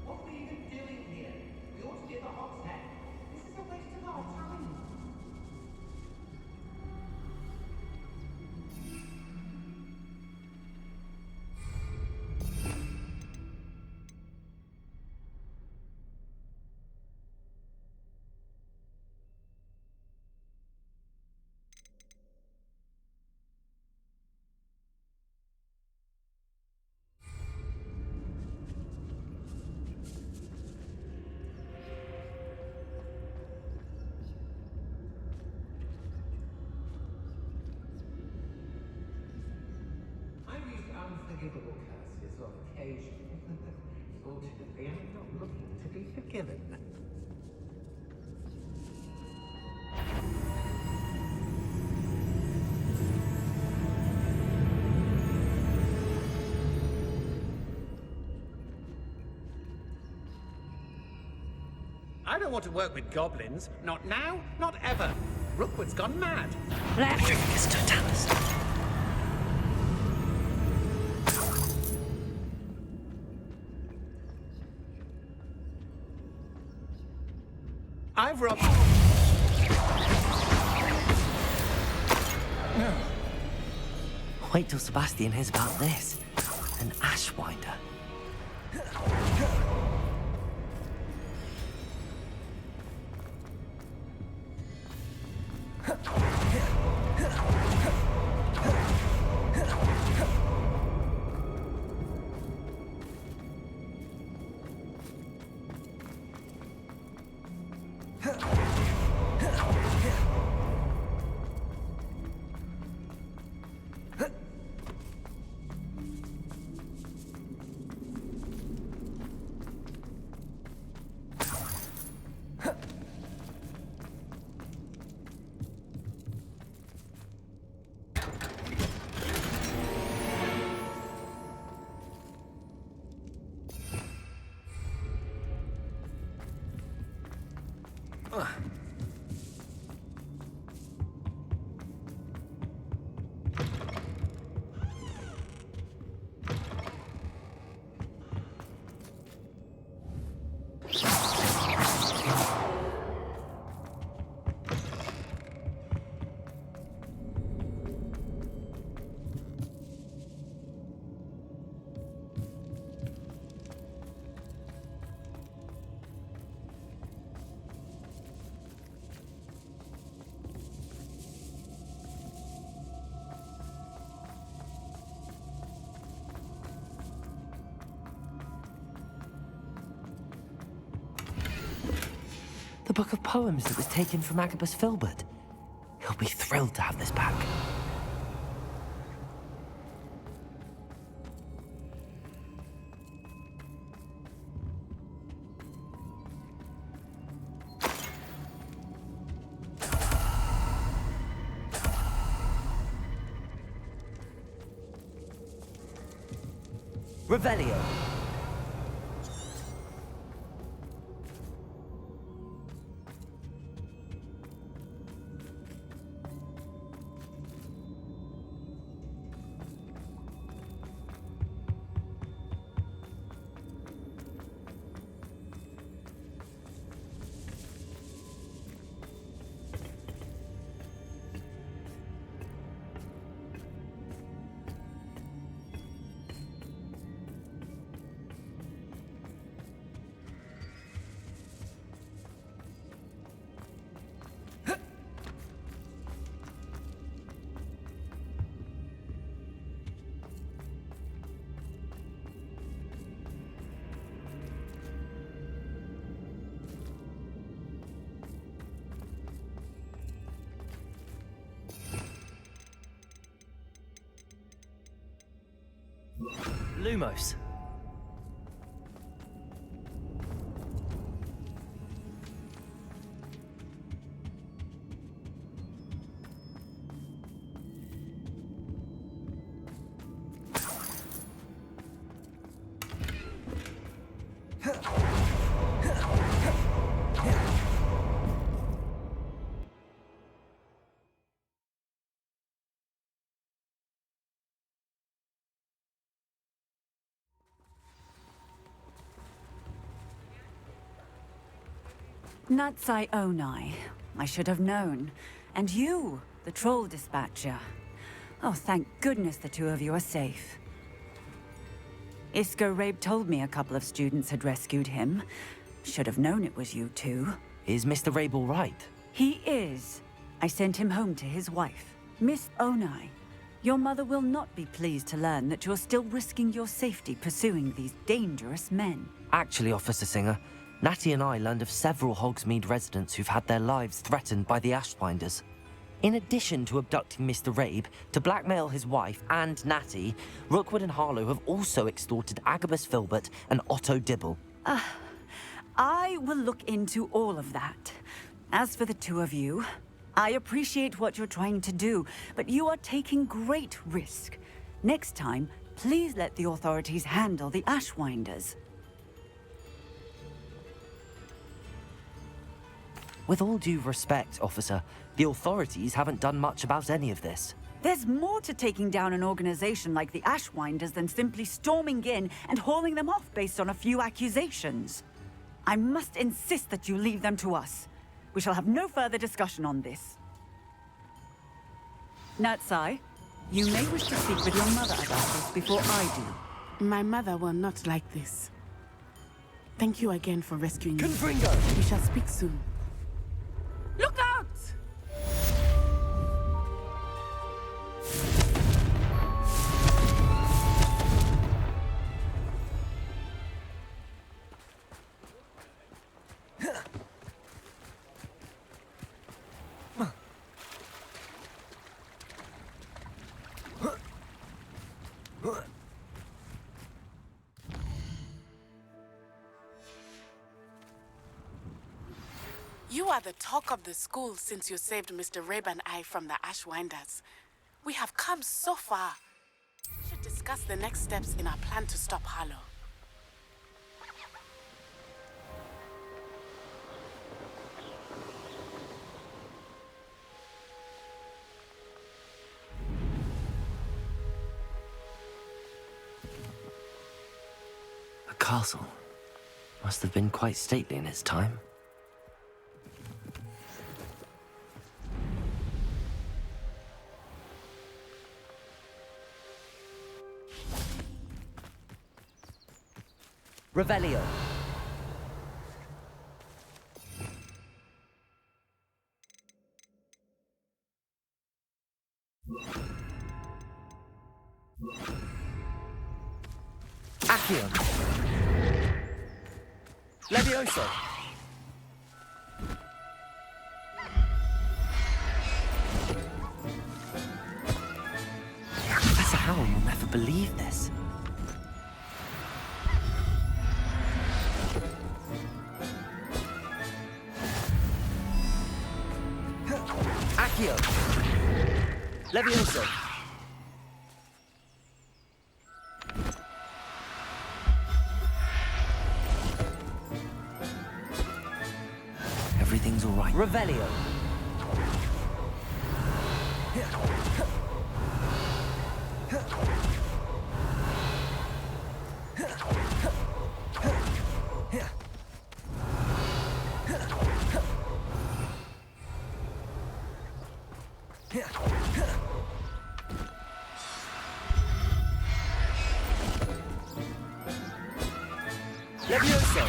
What are we even doing here? We ought to be at the Hogshead. This is a waste of our time. I've used unforgivable curses on occasion. Fortunately, I'm not looking to be forgiven. I don't want to work with goblins. Not now, not ever. Rookwood's gone mad. Leviticus Totalis. I've robbed... Wait till Sebastian hears about this. An Ashwinder. The book of poems that was taken from Agabus Filbert. He'll be thrilled to have this back. Revelio. Lumos. Natsai Onai. I should have known. And you, the troll dispatcher. Oh, thank goodness the two of you are safe. Isco Rabe told me a couple of students had rescued him. Should have known it was you two. Is Mr. Rabe all right? He is. I sent him home to his wife, Miss Onai. Your mother will not be pleased to learn that you're still risking your safety pursuing these dangerous men. Actually, Officer Singer, Natty and I learned of several Hogsmeade residents who've had their lives threatened by the Ashwinders. In addition to abducting Mr. Rabe to blackmail his wife and Natty, Rookwood and Harlow have also extorted Agabus Filbert and Otto Dibble. I will look into all of that. As for the two of you, I appreciate what you're trying to do, but you are taking great risk. Next time, please let the authorities handle the Ashwinders. With all due respect, officer, the authorities haven't done much about any of this. There's more to taking down an organization like the Ashwinders than simply storming in and hauling them off based on a few accusations. I must insist that you leave them to us. We shall have no further discussion on this. Natsai, you may wish to speak with your mother about this before I do. My mother will not like this. Thank you again for rescuing me. Confringo! We shall speak soon. Look out! You are the talk of the school since you saved Mr. Rabe and I from the Ashwinders. We have come so far. We should discuss the next steps in our plan to stop Harlow. A castle. Must have been quite stately in its time. Revelio. Accio. Levioso. Professor Howell will never believe this. Accio. Levioso. Everything's all right. Revelio. Levioso.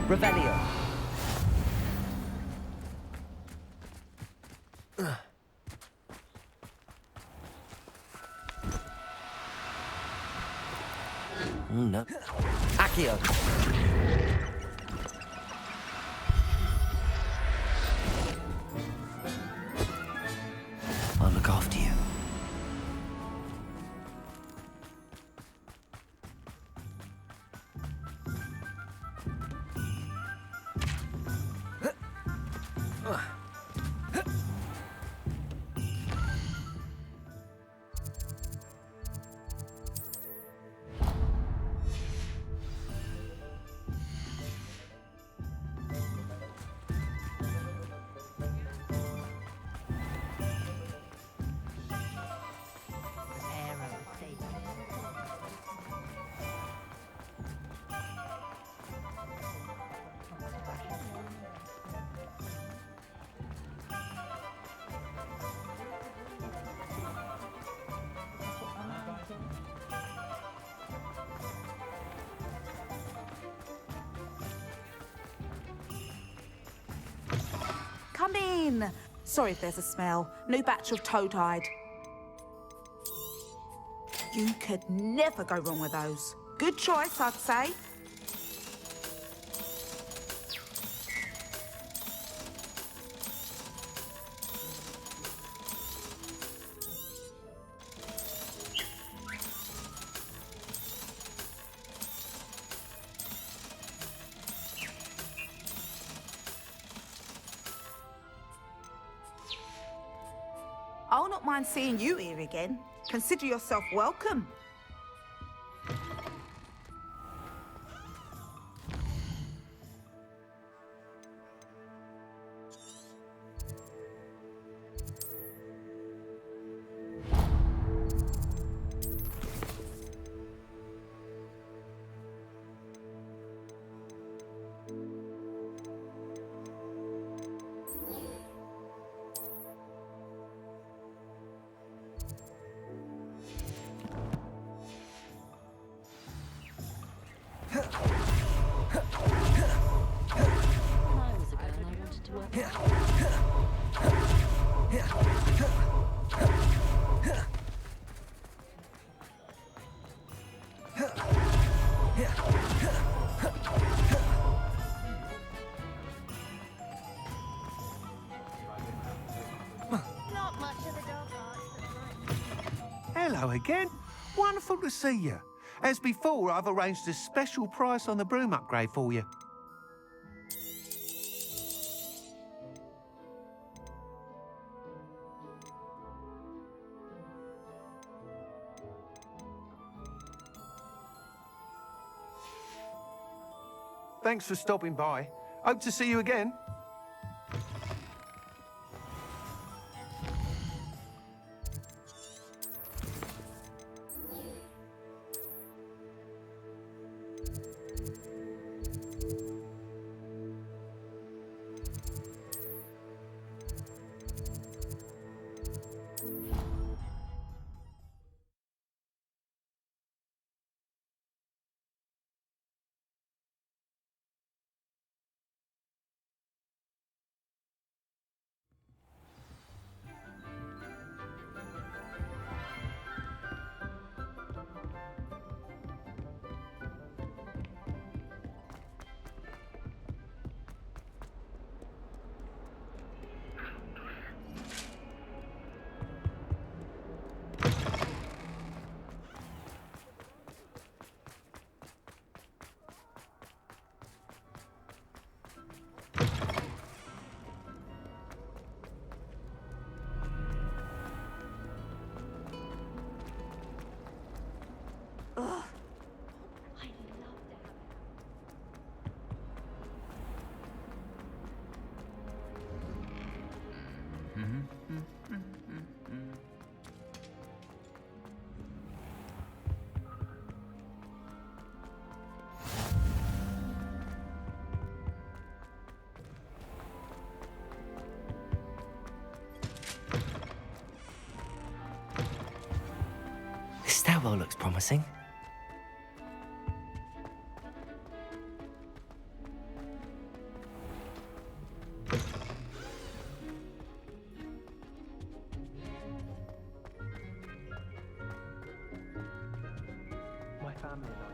Revelio. No. Accio. I'll look after you. fine. Sorry if there's a smell. New batch of toad-hide. You could never go wrong with those. Good choice, I'd say. I'll not mind seeing you here again. Consider yourself welcome. Hello again. Wonderful to see you. As before, I've arranged a special price on the broom upgrade for you. Thanks for stopping by. Hope to see you again. This stairwell looks promising. My family and I.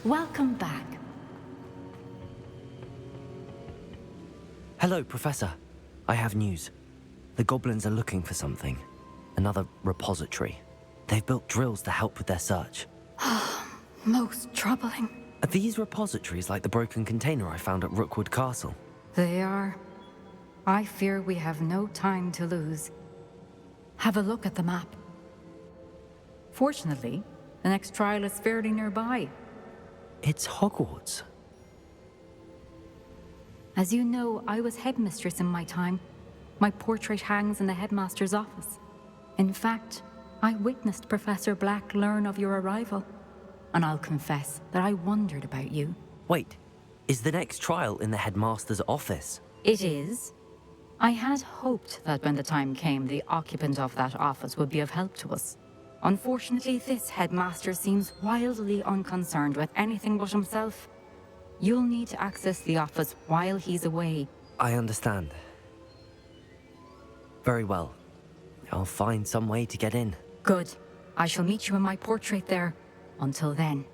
Welcome back. Hello, Professor. I have news. The goblins are looking for something. Another repository. They've built drills to help with their search. Most troubling. Are these repositories like the broken container I found at Rookwood Castle? They are. I fear we have no time to lose. Have a look at the map. Fortunately, The next trial is fairly nearby. It's Hogwarts. As you know, I was headmistress in my time. My portrait hangs in the headmaster's office. In fact, I witnessed Professor Black learn of your arrival. And I'll confess that I wondered about you. Wait, is the next trial in the headmaster's office? It is. I had hoped that when the time came, the occupant of that office would be of help to us. Unfortunately, this headmaster seems wildly unconcerned with anything but himself. You'll need to access the office while he's away. I understand. Very well. I'll find some way to get in. Good. I shall meet you in my portrait there. Until then.